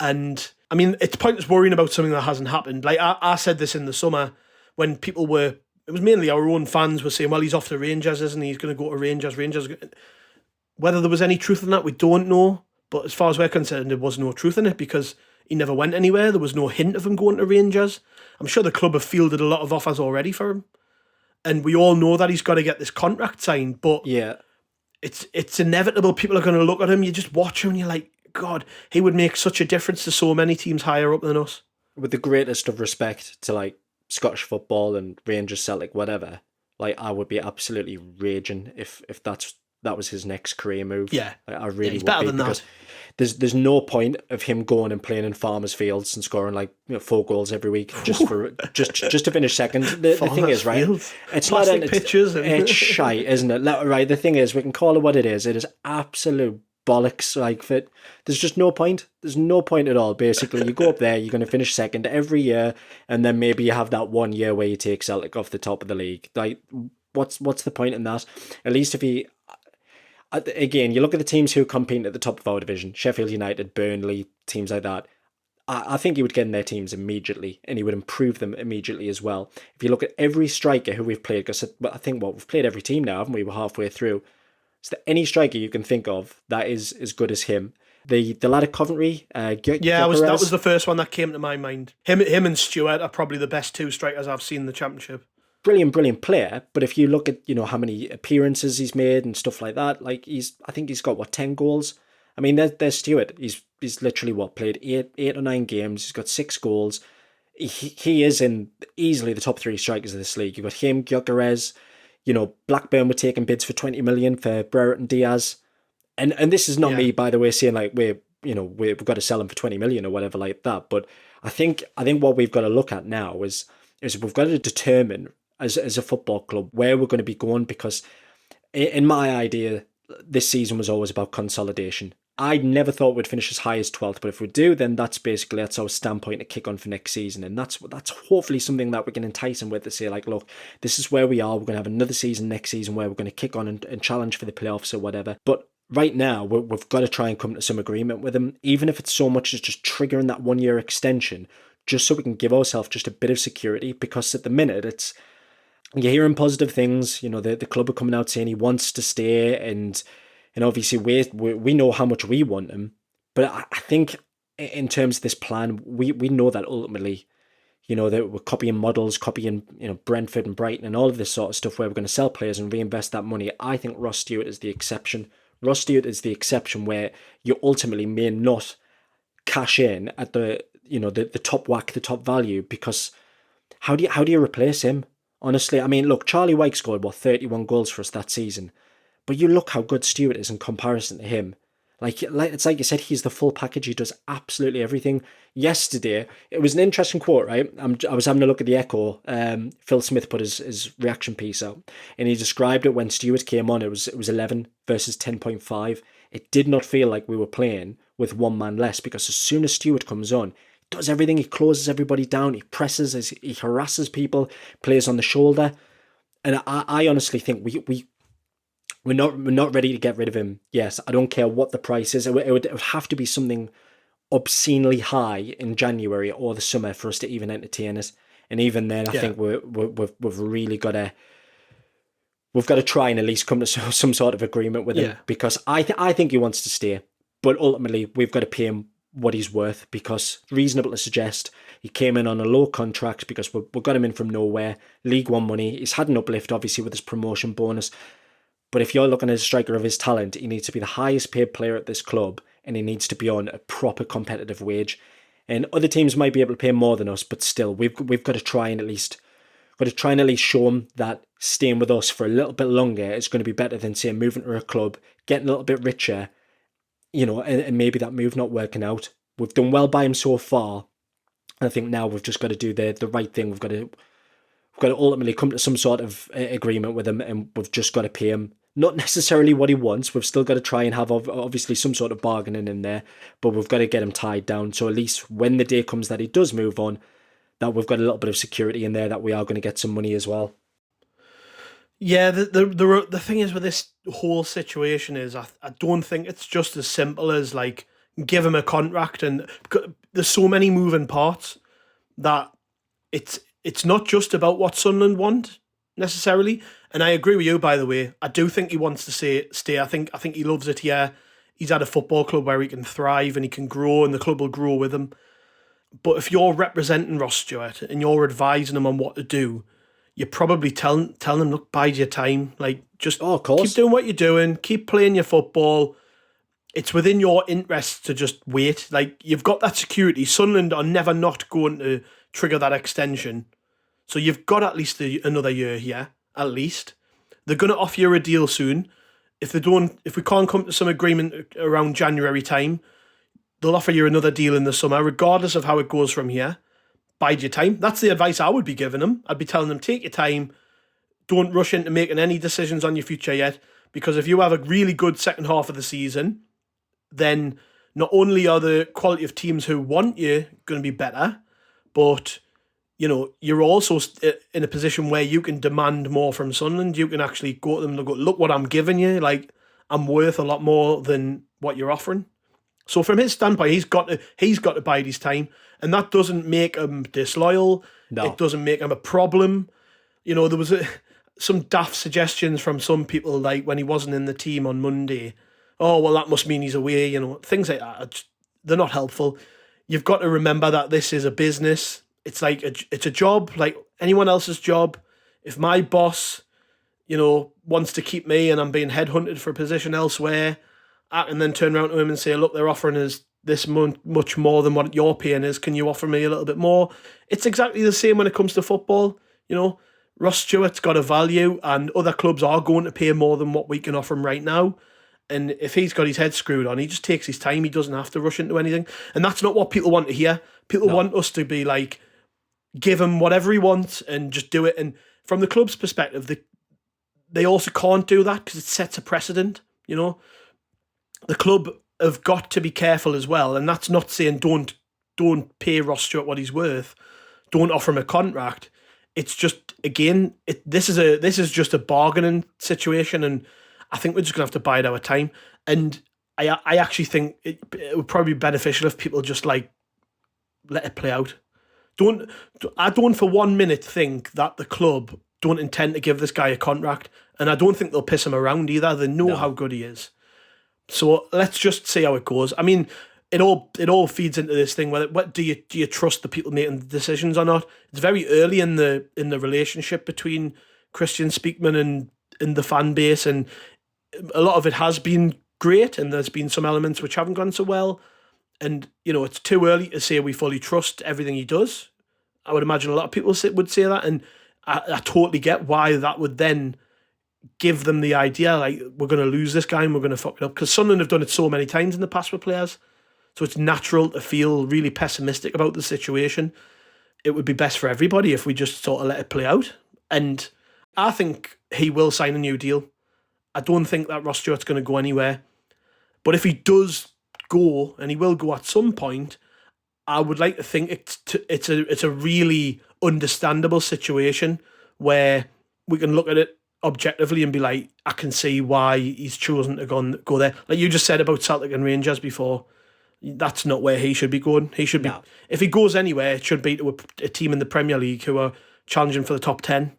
And I mean, it's pointless worrying about something that hasn't happened. Like I said this in the summer when people were, it was mainly our own fans were saying, well, he's off to Rangers, isn't he? He's going to go to Rangers. Whether there was any truth in that, we don't know. But as far as we're concerned, there was no truth in it because he never went anywhere. There was no hint of him going to Rangers. I'm sure the club have fielded a lot of offers already for him. And we all know that he's got to get this contract signed. But yeah, it's inevitable. People are going to look at him. You just watch him and you're like, God, he would make such a difference to so many teams higher up than us. With the greatest of respect to like Scottish football and Rangers, Celtic, whatever, like I would be absolutely raging if that was his next career move. Yeah, like, I really he's would better be, than because that. there's no point of him going and playing in farmers' fields and scoring like 4 goals every week just to finish second. The thing is, right? Fields, it's plastic not pitches. It's shite, isn't it? Right. The thing is, we can call it what it is. It is absolute bollocks. Like that, there's just no point. There's no point at all. Basically, you go up there, you're going to finish second every year, and then maybe you have that 1 year where you take Celtic off the top of the league. Like, what's the point in that? At least if he. Again, you look at the teams who are competing at the top of our division, Sheffield United, Burnley, teams like that. I think he would get in their teams immediately, and he would improve them immediately as well. If you look at every striker who we've played, because I think we've played every team now, haven't we? We're halfway through. Is there any striker you can think of that is as good as him? The lad at Coventry, that was the first one that came to my mind. Him and Stewart are probably the best 2 strikers I've seen in the Championship. Brilliant player, but if you look at how many appearances he's made and stuff like that, like I think he's got 10 goals. I mean, there's Stewart. He's literally played 8 or 9 games. He's got 6 goals. He is in easily the top 3 strikers of this league. You've got him, Gyökeres. Blackburn were taking bids for 20 million for Brereton Diaz, and this is not me, by the way, saying like we've got to sell him for 20 million or whatever like that. But I think what we've got to look at now is we've got to determine as a football club where we're going to be going, because in my idea, this season was always about consolidation. I never thought we'd finish as high as 12th, but if we do, then that's our standpoint to kick on for next season, and that's hopefully something that we can entice him with, to say like, look, this is where we are. We're going to have another season next season where we're going to kick on and challenge for the playoffs or whatever. But right now, we've got to try and come to some agreement with him, even if it's so much as just triggering that 1 year extension, just so we can give ourselves just a bit of security. Because at the minute, you're hearing positive things. The club are coming out saying he wants to stay, and obviously we know how much we want him. But I think in terms of this plan, we know that ultimately, that we're copying models, copying Brentford and Brighton and all of this sort of stuff, where we're going to sell players and reinvest that money. I think Ross Stewart is the exception. Ross Stewart is the exception where you ultimately may not cash in at the top whack, the top value, because how do you replace him? Honestly, I mean, look, Charlie Wyke scored 31 goals for us that season, but you look how good Stewart is in comparison to him. Like it's like you said, he's the full package. He does absolutely everything. Yesterday, it was an interesting quote, right? I was having a look at the Echo. Phil Smith put his reaction piece out, and he described it when Stewart came on. It was 11 versus 10.5. It did not feel like we were playing with one man less, because as soon as Stewart comes on, does everything. He closes everybody down. He presses. He harasses people. Plays on the shoulder. And I honestly think we're not ready to get rid of him. Yes, I don't care what the price is. It would have to be something obscenely high in January or the summer for us to even entertain it. And even then, I think we've really got to try and at least come to some sort of agreement with him, because I think he wants to stay, but ultimately we've got to pay him what he's worth, because reasonable to suggest he came in on a low contract because we got him in from nowhere, League One money. He's had an uplift obviously with his promotion bonus, but if you're looking at a striker of his talent, he needs to be the highest paid player at this club, and he needs to be on a proper competitive wage. And other teams might be able to pay more than us, but still we've got to try and at least show him that staying with us for a little bit longer is going to be better than, say, moving to a club, getting a little bit richer, and maybe that move not working out. We've done well by him so far. I think now we've just got to do the right thing. We've got to ultimately come to some sort of agreement with him, and we've just got to pay him not necessarily what he wants. We've still got to try and have obviously some sort of bargaining in there, but we've got to get him tied down. So at least when the day comes that he does move on, that we've got a little bit of security in there that we are going to get some money as well. Yeah, the thing is with this whole situation is I don't think it's just as simple as like give him a contract. And there's so many moving parts that it's not just about what Sunderland want necessarily. And I agree with you, by the way. I do think he wants to stay. I think he loves it here. He's at a football club where he can thrive and he can grow, and the club will grow with him. But if you're representing Ross Stewart and you're advising him on what to do, you're probably telling him, look, bide your time. Like, just keep doing what you're doing. Keep playing your football. It's within your interest to just wait. Like, you've got that security. Sunderland are never not going to trigger that extension. So you've got at least another year here, at least. They're going to offer you a deal soon. If we can't come to some agreement around January time, they'll offer you another deal in the summer, regardless of how it goes from here. Bide your time. That's the advice I would be giving them. I'd be telling them, take your time. Don't rush into making any decisions on your future yet. Because if you have a really good second half of the season, then not only are the quality of teams who want you going to be better, but you're also in a position where you can demand more from Sunderland. You can actually go to them and go, look what I'm giving you. Like, I'm worth a lot more than what you're offering. So from his standpoint, he's got to bide his time, and that doesn't make him disloyal. No. It doesn't make him a problem. There was some daft suggestions from some people, like when he wasn't in the team on Monday. Oh, well, that must mean he's away. Things like that. They're not helpful. You've got to remember that this is a business. It's like it's a job, like anyone else's job. If my boss, wants to keep me and I'm being headhunted for a position elsewhere, I can then turn around to him and say, look, they're offering us this much more than what your paying is. Can you offer me a little bit more? It's exactly the same when it comes to football. Ross Stewart's got a value, and other clubs are going to pay more than what we can offer him right now. And if he's got his head screwed on, he just takes his time. He doesn't have to rush into anything. And that's not what people want to hear. People want us to be like, give him whatever he wants and just do it. And from the club's perspective, they also can't do that because it sets a precedent. The club have got to be careful as well. And that's not saying don't pay Ross Stewart what he's worth. Don't offer him a contract. It's just, again, this is just a bargaining situation, and I think we're just going to have to bide our time. And I actually think it would probably be beneficial if people just let it play out. I don't for 1 minute think that the club don't intend to give this guy a contract, and I don't think they'll piss him around either. They know how good he is. So let's just see how it goes. I mean, it all feeds into this thing. What do you trust the people making the decisions or not? It's very early in the relationship between Christian Speakman and the fan base, and a lot of it has been great, and there's been some elements which haven't gone so well. And it's too early to say we fully trust everything he does. I would imagine a lot of people would say that, and I totally get why that would then give them the idea like we're going to lose this guy and we're going to fuck it up, because Sunderland have done it so many times in the past with players. So it's natural to feel really pessimistic about the situation. It would be best for everybody if we just sort of let it play out. And I think he will sign a new deal. I don't think that Ross Stewart's going to go anywhere. But if he does go, and he will go at some point, I would like to think it's a really understandable situation where we can look at it objectively and be like, I can see why he's chosen to go there. Like you just said about Celtic and Rangers before, that's not where he should be going. He should be, if he goes anywhere, it should be to a team in the Premier League who are challenging for the top 10,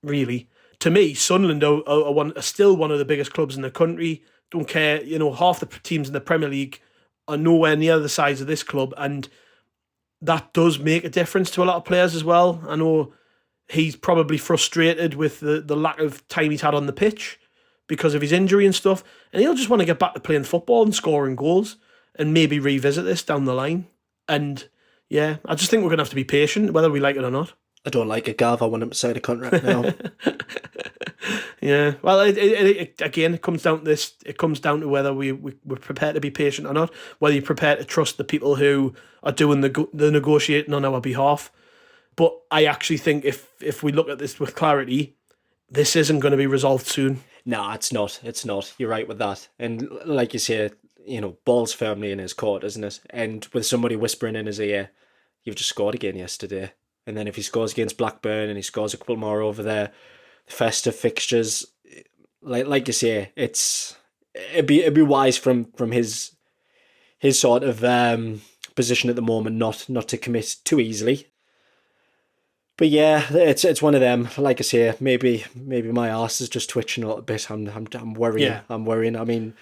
really. To me, Sunderland are still one of the biggest clubs in the country. Don't care, half the teams in the Premier League are nowhere near the size of this club, and that does make a difference to a lot of players as well. I know he's probably frustrated with the lack of time he's had on the pitch because of his injury and stuff, and he'll just want to get back to playing football and scoring goals and maybe revisit this down the line. And yeah, I just think we're going to have to be patient, whether we like it or not. I don't like it, Gav. I want him to sign a contract now. Yeah, well, it comes down to this. It comes down to whether we're prepared to be patient or not, whether you're prepared to trust the people who are doing the negotiating on our behalf. But I actually think if we look at this with clarity, this isn't going to be resolved soon. No, it's not. It's not. You're right with that. And like you say, ball's firmly in his court, isn't it? And with somebody whispering in his ear, you've just scored again yesterday. And then if he scores against Blackburn and he scores a couple more over there, the festive fixtures, like you say, it'd be wise from his his sort of position at the moment, not to commit too easily. But yeah, it's one of them. Like I say, maybe my arse is just twitching a little bit. I'm worrying. Yeah. I'm worrying. I mean,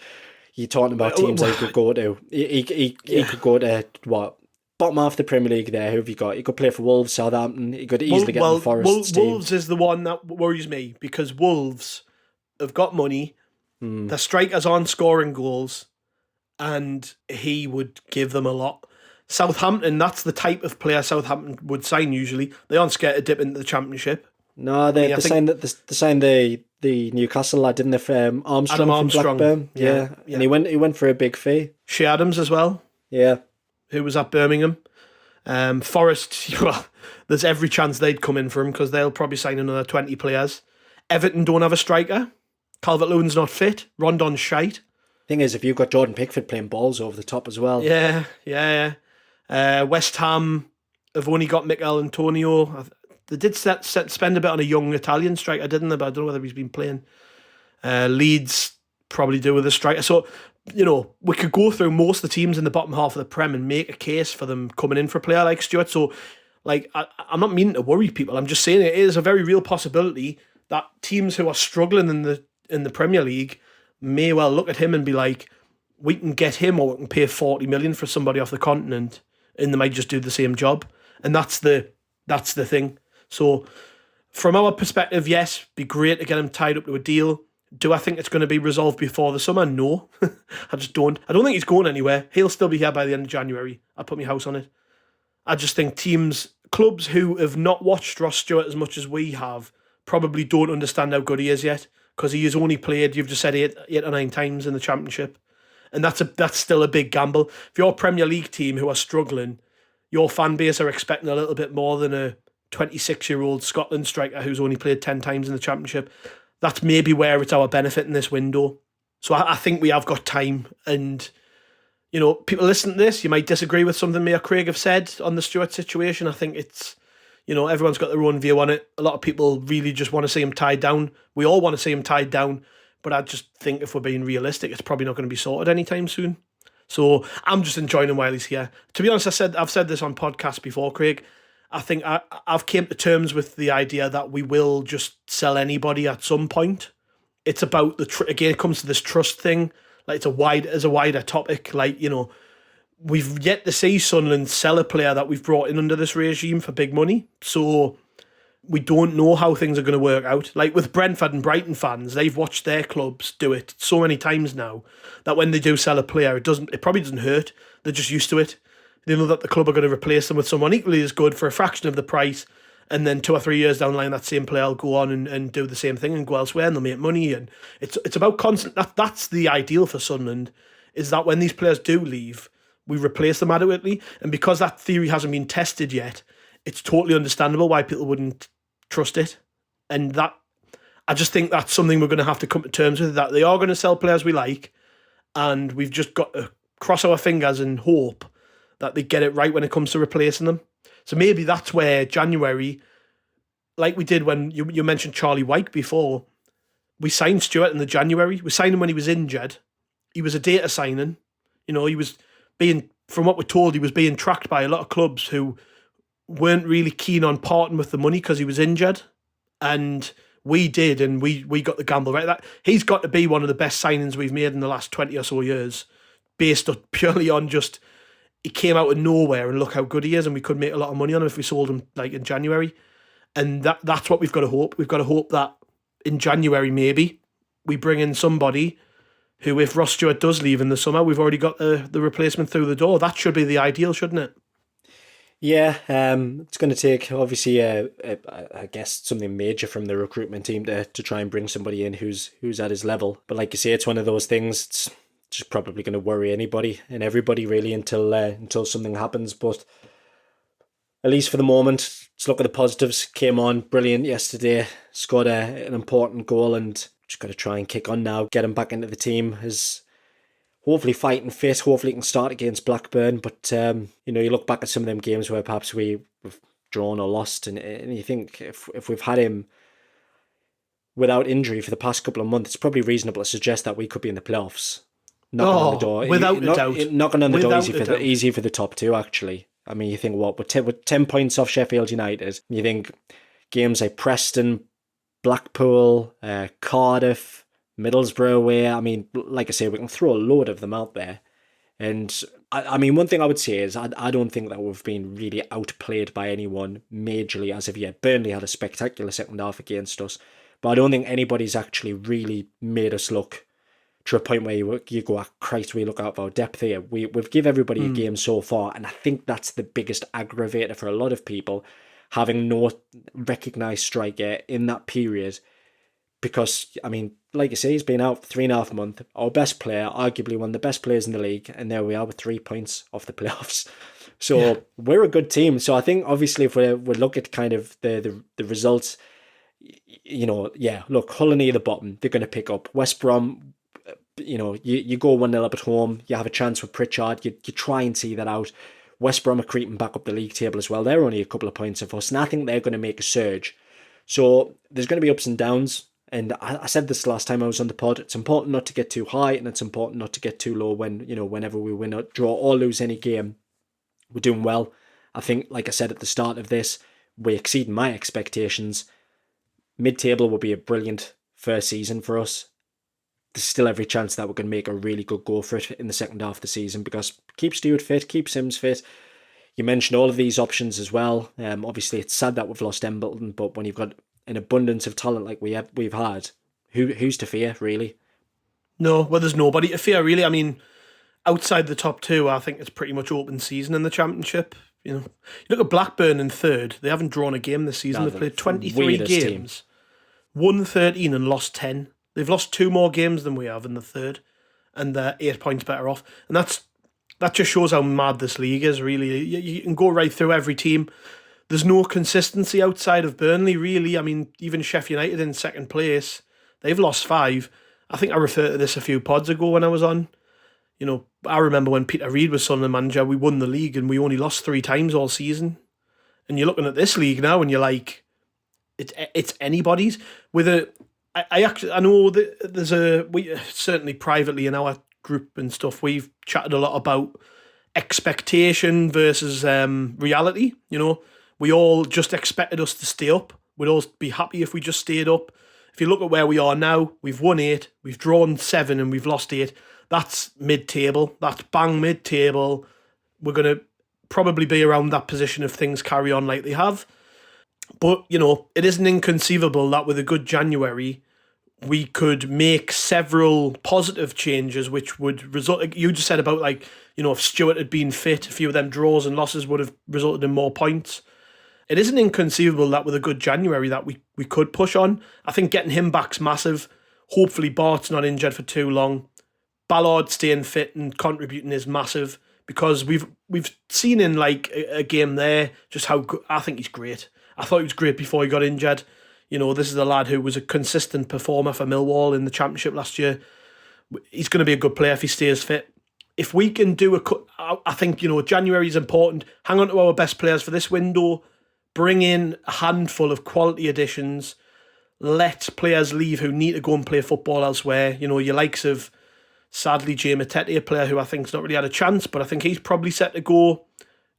you're talking about teams that he could go to. He could go to what? Bottom half of the Premier League there. Who have you got? He could play for Wolves, Southampton. He could easily get in the Forest team. Wolves is the one that worries me because Wolves have got money. The strikers aren't scoring goals, and he would give them a lot. Southampton, that's the type of player Southampton would sign usually. They aren't scared to dip into the Championship. No, they signed the Newcastle lad, didn't they? For Armstrong from Blackburn. Yeah. And he went for a big fee. Shea Adams as well. Yeah. Who was at Birmingham. Forest, well, there's every chance they'd come in for him because they'll probably sign another 20 players. Everton don't have a striker. Calvert-Lewin's not fit. Rondon's shite. Thing is, if you've got Jordan Pickford playing balls over the top as well. Yeah. West Ham have only got Mikel Antonio. They did spend a bit on a young Italian striker, didn't they? But I don't know whether he's been playing. Leeds probably do with a striker. So, we could go through most of the teams in the bottom half of the Prem and make a case for them coming in for a player like Stewart. So, I'm not meaning to worry people. I'm just saying it is a very real possibility that teams who are struggling in the Premier League may well look at him and be like, we can get him or we can pay 40 million for somebody off the continent and they might just do the same job. And that's the thing. So from our perspective, yes, be great to get him tied up to a deal. Do I think it's going to be resolved before the summer? No. I just don't. I don't think he's going anywhere. He'll still be here by the end of January. I'll put my house on it. I just think clubs who have not watched Ross Stewart as much as we have probably don't understand how good he is yet, because he has only played, you've just said, eight or 9 times in the Championship. And that's still a big gamble. If you're a Premier League team who are struggling, your fan base are expecting a little bit more than a 26-year-old Scotland striker who's only played 10 times in the Championship. That's maybe where it's our benefit in this window. So I think we have got time. And, people listen to this, you might disagree with something me or Craig have said on the Stewart situation. I think it's, everyone's got their own view on it. A lot of people really just want to see him tied down. We all want to see him tied down. But I just think if we're being realistic, it's probably not going to be sorted anytime soon. So I'm just enjoying him while he's here. To be honest, I've said this on podcasts before, Craig. I think I've came to terms with the idea that we will just sell anybody at some point. It's about again, it comes to this trust thing. Like it's a wider topic. We've yet to see Sunderland sell a player that we've brought in under this regime for big money. So we don't know how things are going to work out. Like with Brentford and Brighton fans, they've watched their clubs do it so many times now that when they do sell a player, it probably doesn't hurt. They're just used to it. They know that the club are going to replace them with someone equally as good for a fraction of the price, and then 2 or 3 years down the line, that same player will go on and do the same thing and go elsewhere and they'll make money. And it's about constant. That's the ideal for Sunderland, is that when these players do leave, we replace them adequately. And because that theory hasn't been tested yet, it's totally understandable why people wouldn't trust it. And that, I just think that's something we're going to have to come to terms with, that they are going to sell players we like, and we've just got to cross our fingers and hope that they get it right when it comes to replacing them. So maybe that's where January, like we did when you mentioned Charlie Wyke before, we signed Stewart in the January. We signed him when he was injured. He was a data signing. He was being, from what we're told, he was being tracked by a lot of clubs who weren't really keen on parting with the money because he was injured. And we did, and we got the gamble right. That he's got to be one of the best signings we've made in the last 20 or so years, based purely on just, he came out of nowhere and look how good he is, and we could make a lot of money on him if we sold him in January. And that's what we've got to hope. We've got to hope that in January maybe we bring in somebody who, if Ross Stewart does leave in the summer, we've already got the replacement through the door. That should be the ideal, shouldn't it? Yeah, it's going to take, obviously, I guess, something major from the recruitment team to try and bring somebody in who's at his level. But like you say, it's one of those things, it's just probably going to worry anybody and everybody really until something happens. But at least for the moment, let's look at the positives. Came on brilliant yesterday, scored an important goal, and just got to try and kick on now, get him back into the team. Is hopefully fighting fit, hopefully he can start against Blackburn. But you look back at some of them games where perhaps we've drawn or lost, and you think if we've had him without injury for the past couple of months, it's probably reasonable to suggest that we could be in the playoffs knocking on the door. Without a doubt. Knocking on the door Without easy for the top two, actually. I mean, you think, what, with 10 points off Sheffield United, you think games like Preston, Blackpool, Cardiff, Middlesbrough away, I mean, like I say, we can throw a load of them out there. And I mean, one thing I would say is I don't think that we've been really outplayed by anyone majorly as of yet. Burnley had a spectacular second half against us, but I don't think anybody's actually really made us look to a point where you go, oh, Christ, we look out of our depth here. We've given everybody a game so far, and I think that's the biggest aggravator for a lot of people, having no recognised striker in that period. Because, I mean, like I say, he's been out 3.5 months. Our best player, arguably one of the best players in the league, and there we are with 3 points off the playoffs. So we're a good team. So I think, obviously, if we look at kind of the results, you know, look, Hull are near the bottom. They're going to pick up. West Brom, you know, you go 1-0 up at home. You have a chance with Pritchard. You try and see that out. West Brom are creeping back up the league table as well. They're only a couple of points of us, and I think they're going to make a surge. So there's going to be ups and downs. And I said this last time I was on the pod, it's important not to get too high and it's important not to get too low whenever we win or draw or lose any game. We're doing well. I think, like I said at the start of this, we're exceeding my expectations. Mid-table will be a brilliant first season for us. There's still every chance that we're going to make a really good go for it in the second half of the season, because keep Stewart fit, keep Sims fit. You mentioned all of these options as well. Obviously, it's sad that we've lost Embleton, but when you've got an abundance of talent like we've had, who's to fear, really? No, well, there's nobody to fear, really. I mean, outside the top two, I think it's pretty much open season in the Championship. You know, you look at Blackburn in third; they haven't drawn a game this season. They've played 23 games, won 13 and lost 10. They've lost 2 more games than we have in the third, and they're 8 points better off. And that just shows how mad this league is, really. You can go right through every team. There's no consistency outside of Burnley, really. I mean, even Sheffield United in second place, they've lost 5. I think I referred to this a few pods ago when I was on. You know, I remember when Peter Reid was Sunderland manager, we won the league and we only lost 3 times all season. And you're looking at this league now and you're like, it's anybody's. I know that we certainly privately in our group and stuff, we've chatted a lot about expectation versus reality. You know, we all just expected us to stay up. We'd all be happy if we just stayed up. If you look at where we are now, we've won 8, we've drawn 7 and we've lost 8. That's mid-table. That's bang mid-table. We're going to probably be around that position if things carry on like they have. But, you know, it isn't inconceivable that with a good January, we could make several positive changes which would result... You just said about, like, you know, if Stewart had been fit, a few of them draws and losses would have resulted in more points. It isn't inconceivable that with a good January that we could push on. I think getting him back's massive. Hopefully Bart's not injured for too long. Ballard staying fit and contributing is massive, because we've seen in like a game there just how good... I think he's great. I thought he was great before he got injured. You know, this is a lad who was a consistent performer for Millwall in the Championship last year. He's going to be a good player if he stays fit. If we can do I think, you know, January is important. Hang on to our best players for this window. Bring in a handful of quality additions. Let players leave who need to go and play football elsewhere. You know, your likes of, sadly, Jay Matete, a player who I think's not really had a chance, but I think he's probably set to go.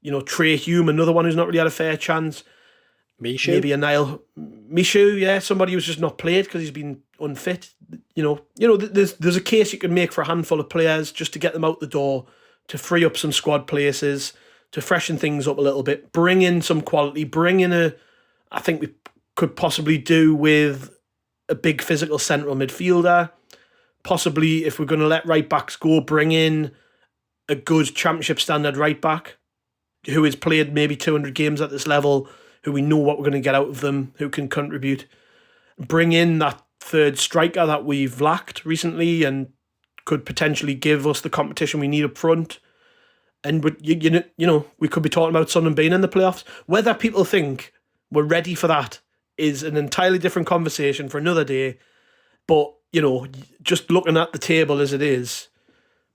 You know, Trey Hume, another one who's not really had a fair chance. Mishu? Maybe a Niall Mishu, yeah, somebody who's just not played because he's been unfit. You know, there's a case you can make for a handful of players just to get them out the door, to free up some squad places, to freshen things up a little bit, bring in some quality, bring in I think we could possibly do with a big physical central midfielder. Possibly, if we're going to let right backs go, bring in a good Championship standard right back who has played maybe 200 games at this level, who we know what we're going to get out of them, who can contribute. Bring in that third striker that we've lacked recently and could potentially give us the competition we need up front. And you know, we could be talking about Sunderland being in the playoffs. Whether people think we're ready for that is an entirely different conversation for another day. But, you know, just looking at the table as it is,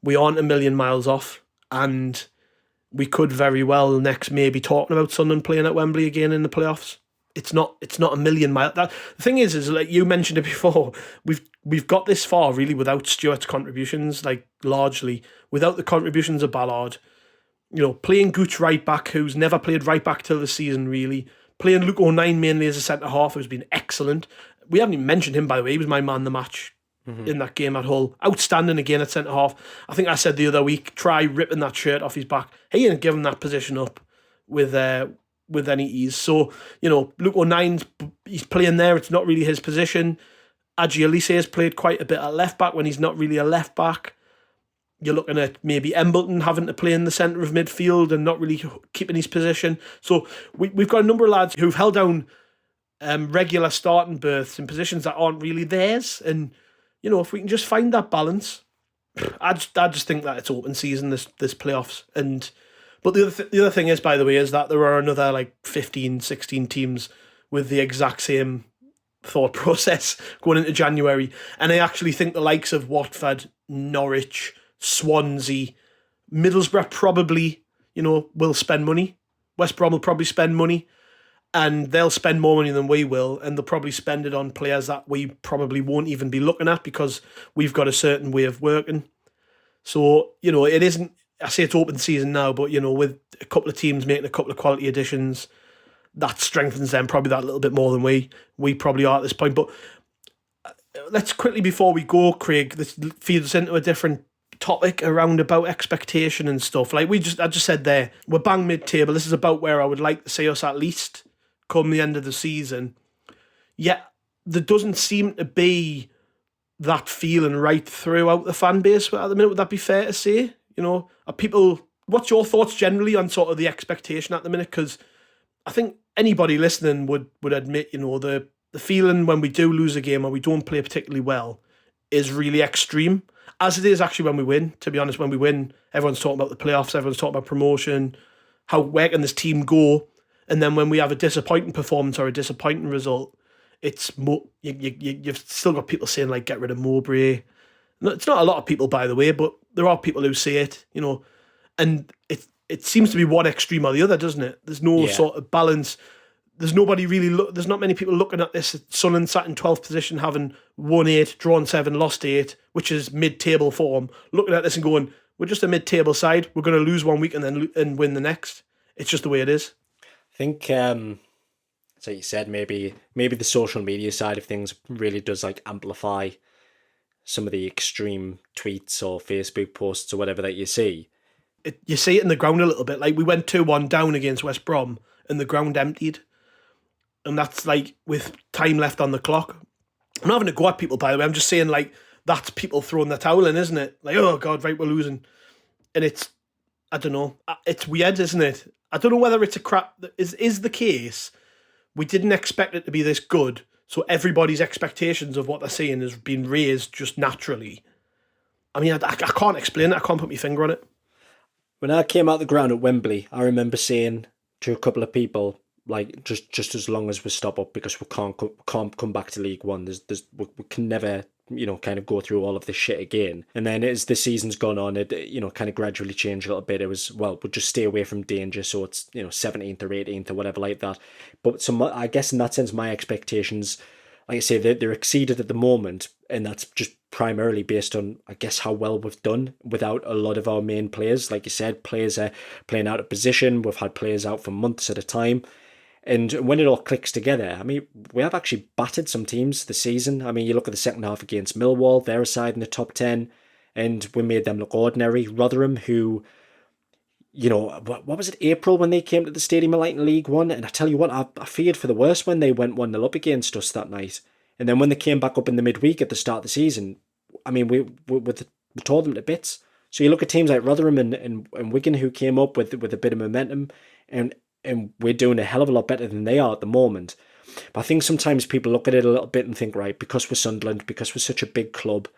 we aren't a million miles off. And we could very well next maybe talking about Sunderland playing at Wembley again in the playoffs. it's not a million miles. The thing is like you mentioned it before, we've got this far really without Stewart's contributions, like largely without the contributions of Ballard. Playing Gooch right back, who's never played right back till the season really. Playing Luke O'Nien mainly as a centre half, who's been excellent. We haven't even mentioned him, by the way. He was my man the match in that game at Hull. Outstanding again at centre half. I think I said the other week, try ripping that shirt off his back. He ain't given that position up with any ease. So, Luke O'Nien's, he's playing there. It's not really his position. Adji Elise has played quite a bit at left back when he's not really a left back. You're looking at maybe Embleton having to play in the centre of midfield and not really keeping his position. So we've got a number of lads who've held down regular starting berths in positions that aren't really theirs. And, if we can just find that balance, I just think that it's open season, this playoffs. But the other thing is, by the way, is that there are another like 15, 16 teams with the exact same thought process going into January. And I actually think the likes of Watford, Norwich, Swansea, Middlesbrough probably, will spend money. West Brom will probably spend money, and they'll spend more money than we will, and they'll probably spend it on players that we probably won't even be looking at because we've got a certain way of working. So, it isn't, I say it's open season now, but, with a couple of teams making a couple of quality additions, that strengthens them probably that little bit more than we probably are at this point. But let's quickly, before we go, Craig, this feeds us into a different topic around about expectation and stuff. Like I just said there, we're bang mid-table. This is about where I would like to see us at least come the end of the season. Yet there doesn't seem to be that feeling right throughout the fan base at the minute. Would that be fair to say? Are people? What's your thoughts generally on sort of the expectation at the minute? Because I think anybody listening would admit, the feeling when we do lose a game or we don't play particularly well is really extreme. As it is actually when we win. To be honest, when we win, everyone's talking about the playoffs, everyone's talking about promotion, where can this team go? And then when we have a disappointing performance or a disappointing result, it's you've still got people saying like, get rid of Mowbray. No, it's not a lot of people, by the way, but there are people who say it, and it seems to be one extreme or the other, doesn't it? There's no sort of balance. There's nobody really there's not many people looking at this. Sunderland sat in 12th position, having won 8, drawn 7, lost 8, which is mid-table form. Looking at this and going, we're just a mid-table side. We're going to lose one week and win the next. It's just the way it is. I think, so you said, maybe the social media side of things really does like amplify some of the extreme tweets or Facebook posts or whatever that you see. You see it in the ground a little bit. Like we went 2-1 down against West Brom and the ground emptied. And that's like with time left on the clock. I'm not having to go at people, by the way. I'm just saying like that's people throwing the towel in, isn't it? Like, oh God, right, we're losing. And it's, I don't know. It's weird, isn't it? I don't know whether it's a crap that is the case. We didn't expect it to be this good. So everybody's expectations of what they're seeing has been raised just naturally. I mean, I can't explain it. I can't put my finger on it. When I came out the ground at Wembley, I remember saying to a couple of people, like, just as long as we stop up, because we can't come back to League One. We can never, kind of go through all of this shit again. And then as the season's gone on, it, kind of gradually changed a little bit. It was, well, we'll just stay away from danger. So it's, 17th or 18th or whatever like that. But so I guess in that sense, my expectations, like I say, they're exceeded at the moment. And that's just primarily based on, I guess, how well we've done without a lot of our main players. Like you said, players are playing out of position. We've had players out for months at a time. And when it all clicks together, I mean, we have actually battered some teams this season. I mean, you look at the second half against Millwall, they're a side in the top 10, and we made them look ordinary. Rotherham, who, what was it, April when they came to the Stadium of Light in League One? And I tell you what, I feared for the worst when they went 1-0 up against us that night. And then when they came back up in the midweek at the start of the season, I mean, we tore them to bits. So you look at teams like Rotherham and Wigan, who came up with a bit of momentum, and we're doing a hell of a lot better than they are at the moment. But I think sometimes people look at it a little bit and think, right, because we're Sunderland, because we're such a big club,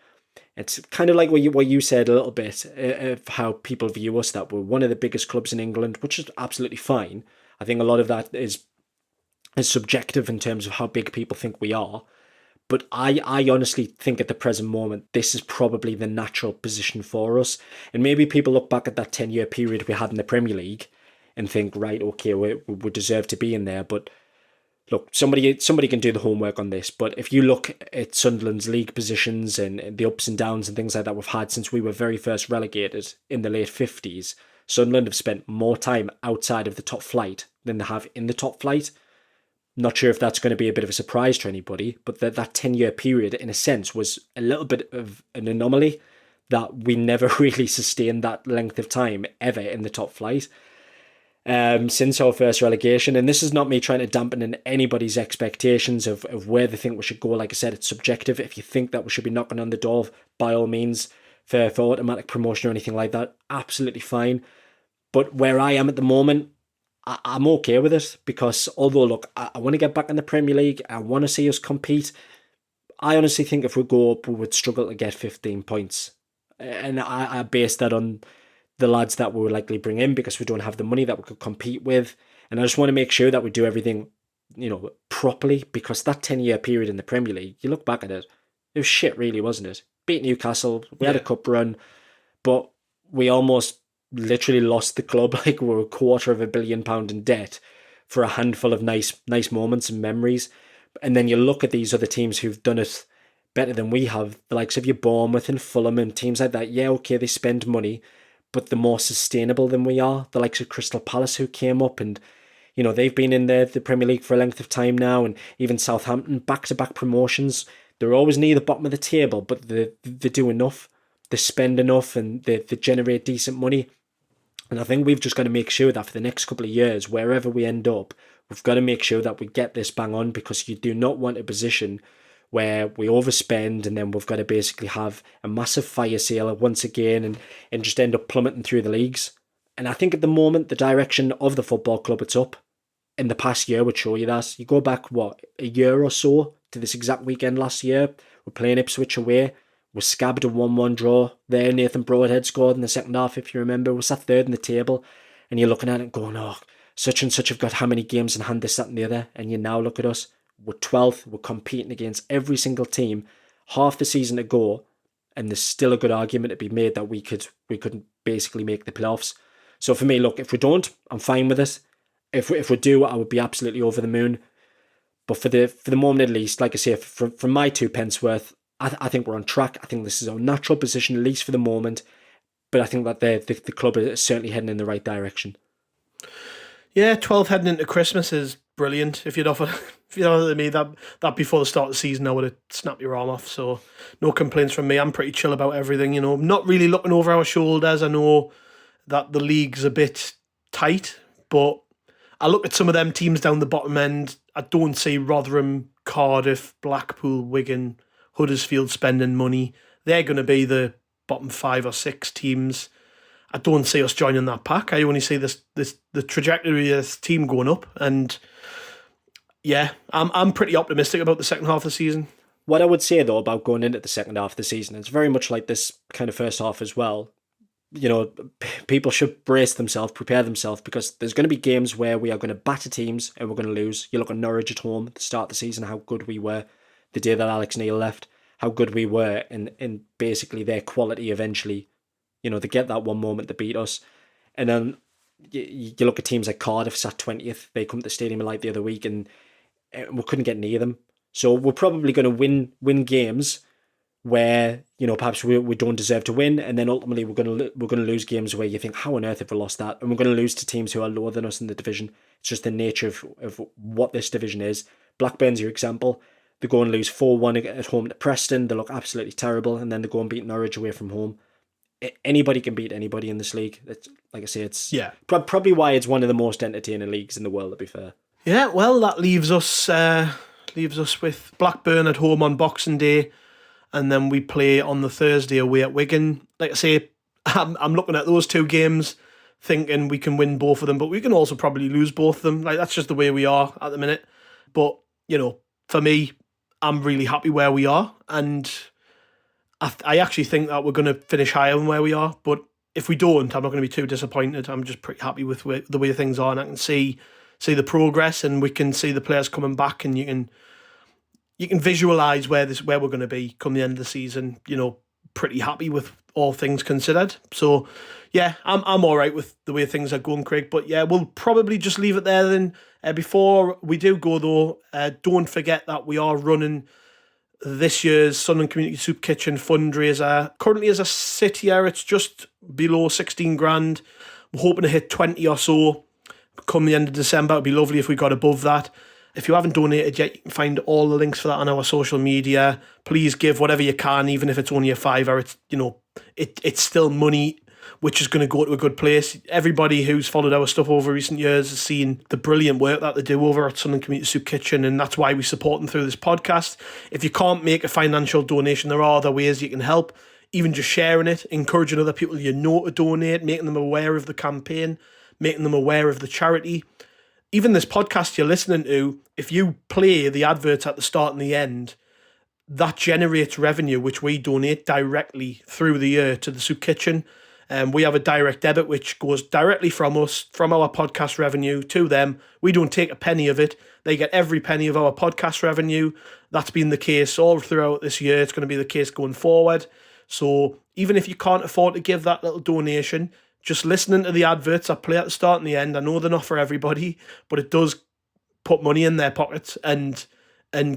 it's kind of like what you said a little bit of how people view us, that we're one of the biggest clubs in England, which is absolutely fine. I think a lot of that is subjective in terms of how big people think we are. But I honestly think at the present moment, this is probably the natural position for us. And maybe people look back at that 10-year period we had in the Premier League and think, right, okay, we deserve to be in there. But look, somebody can do the homework on this, but if you look at Sunderland's league positions and the ups and downs and things like that we've had since we were very first relegated in the late 50s, Sunderland have spent more time outside of the top flight than they have in the top flight. Not sure if that's going to be a bit of a surprise to anybody, but that 10-year period, in a sense, was a little bit of an anomaly, that we never really sustained that length of time ever in the top flight since our first relegation. And this is not me trying to dampen anybody's expectations of where they think we should go. Like I said, it's subjective. If you think that we should be knocking on the door, by all means, for automatic promotion or anything like that, absolutely fine. But where I am at the moment, I'm okay with it, because although, look, I want to get back in the Premier League, I want to see us compete, I honestly think if we go up, we would struggle to get 15 points. And I base that on the lads that we would likely bring in, because we don't have the money that we could compete with. And I just want to make sure that we do everything, properly, because that 10-year period in the Premier League, you look back at it, it was shit really, wasn't it? Beat Newcastle, we had a cup run, but we almost literally lost the club. Like, we were £250 million in debt for a handful of nice moments and memories. And then you look at these other teams who've done it better than we have, the likes of your Bournemouth and Fulham and teams like that. Yeah, okay, they spend money, but they're more sustainable than we are. The likes of Crystal Palace, who came up and, they've been in the Premier League for a length of time now, and even Southampton, back-to-back promotions. They're always near the bottom of the table, but they do enough. They spend enough, and they generate decent money. And I think we've just got to make sure that for the next couple of years, wherever we end up, we've got to make sure that we get this bang on, because you do not want a position where we overspend and then we've got to basically have a massive fire sale once again and just end up plummeting through the leagues. And I think at the moment, the direction of the football club, it's up. In the past year would show you that. You go back, a year or so to this exact weekend last year, we're playing Ipswich away. We scabbed a 1-1 draw there. Nathan Broadhead scored in the second half, if you remember. We sat third in the table, and you're looking at it going, such and such have got how many games in hand, this, that and the other. And you now look at us, we're 12th, we're competing against every single team, half the season to go, and there's still a good argument to be made that we couldn't basically make the playoffs. So for me, look, if we don't, I'm fine with it. If we do, I would be absolutely over the moon. But for the moment at least, like I say, from my 2 pence worth, I think we're on track. I think this is our natural position, at least for the moment. But I think that the club is certainly heading in the right direction. Yeah, 12 heading into Christmas is brilliant. If you'd offered me that before the start of the season, I would have snapped your arm off. So no complaints from me. I'm pretty chill about everything. Not really looking over our shoulders. I know that the league's a bit tight, but I look at some of them teams down the bottom end. I don't see Rotherham, Cardiff, Blackpool, Wigan, Huddersfield spending money. They're going to be the bottom 5 or 6 teams. I don't see us joining that pack. I only see the trajectory of this team going up, and yeah, I'm pretty optimistic about the second half of the season. What I would say though about going into the second half of the season, it's very much like this kind of first half as well. People should brace themselves, prepare themselves, because there's going to be games where we are going to batter teams and we're going to lose. You look at Norwich at home at the start of the season, how good we were the day that Alex Neil left, how good we were in basically their quality eventually. They get that one moment to beat us. And then you look at teams like Cardiff sat 20th. They come to the Stadium of Light the other week and we couldn't get near them. So we're probably going to win games where perhaps we don't deserve to win, and then ultimately we're going to lose games where you think, how on earth have we lost that? And we're going to lose to teams who are lower than us in the division. It's just the nature of what this division is. Blackburn's your example. They go and lose 4-1 at home to Preston. They look absolutely terrible, and then they go and beat Norwich away from home. Anybody can beat anybody in this league. It's, like I say, it's probably why it's one of the most entertaining leagues in the world, to be fair. Yeah, well, that leaves us with Blackburn at home on Boxing Day, and then we play on the Thursday away at Wigan. Like I say, I'm looking at those 2 games thinking we can win both of them, but we can also probably lose both of them. Like, that's just the way we are at the minute. But, for me, I'm really happy where we are, and I actually think that we're going to finish higher than where we are. But if we don't, I'm not going to be too disappointed. I'm just pretty happy with the way things are, and I can see the progress, and we can see the players coming back, and you can visualize where we're going to be come the end of the season. pretty happy with all things considered. So yeah, I'm all right with the way things are going, Craig. But yeah, we'll probably just leave it there then. Before we do go though, don't forget that we are running this year's Sunderland Community Soup Kitchen fundraiser. Currently, as I sit here, it's just below 16 grand. We're hoping to hit 20 or so come the end of December. It'd be lovely if we got above that. If you haven't donated yet, you can find all the links for that on our social media. Please give whatever you can, even if it's only a £5. It's, you know, it's still money which is going to go to a good place. Everybody who's followed our stuff over recent years has seen the brilliant work that they do over at Sunderland Community Soup Kitchen, and that's why we support them through this podcast. If you can't make a financial donation, there are other ways you can help. Even just sharing it, encouraging other people you know to donate, making them aware of the campaign, making them aware of the charity. Even this podcast you're listening to, if you play the adverts at the start and the end, that generates revenue which we donate directly through the year to the Soup Kitchen. We have a direct debit which goes directly from us, from our podcast revenue to them. We don't take a penny of it. They get every penny of our podcast revenue. That's been the case all throughout this year. It's going to be the case going forward. So even if you can't afford to give that little donation, just listening to the adverts that play at the start and the end, I know they're not for everybody, but it does put money in their pockets and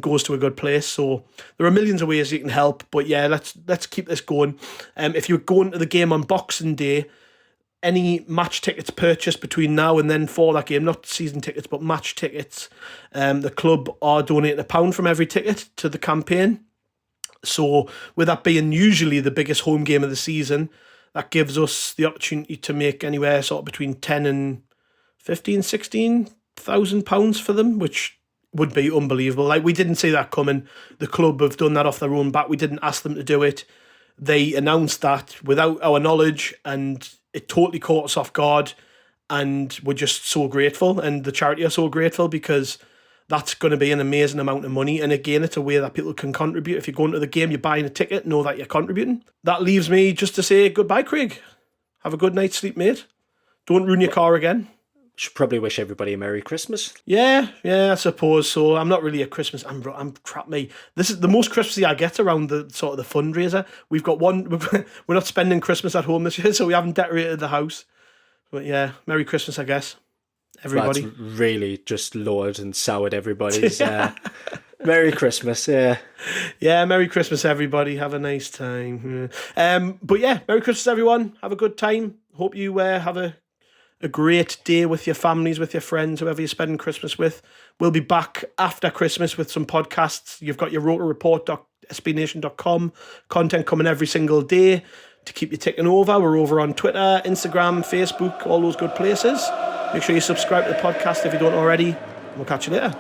goes to a good place. So there are millions of ways you can help, but yeah, let's keep this going. If you're going to the game on Boxing Day, any match tickets purchased between now and then for that game, not season tickets but match tickets, the club are donating £1 from every ticket to the campaign. So with that being usually the biggest home game of the season, that gives us the opportunity to make anywhere sort of between 10 and 15, 16,000 pounds for them, which would be unbelievable. Like, we didn't see that coming. The club have done that off their own back. We didn't ask them to do it. They announced that without our knowledge, and it totally caught us off guard, and we're just so grateful, and the charity are so grateful, because that's going to be an amazing amount of money. And again, it's a way that people can contribute. If you're going to the game, you're buying a ticket, know that you're contributing. That leaves me just to say goodbye, Craig. Have a good night's sleep, mate. Don't ruin your car again. Should probably wish everybody a Merry Christmas. Yeah, I suppose so. I'm not really a Christmas. I'm crap me. This is the most Christmassy I get around the sort of the fundraiser. We've got one. We're not spending Christmas at home this year, so we haven't decorated the house. But yeah, Merry Christmas, I guess. Everybody. That's really just lowered and soured everybody's. Merry Christmas, yeah. Yeah, Merry Christmas, everybody. Have a nice time. But yeah, Merry Christmas, everyone. Have a good time. Hope you have a great day with your families, with your friends, whoever you're spending Christmas with. We'll be back after Christmas with some podcasts. You've got your rokerreport.sbnation.com content coming every single day to keep you ticking over. We're over on Twitter, Instagram, Facebook, all those good places. Make sure you subscribe to the podcast if you don't already. We'll catch you later.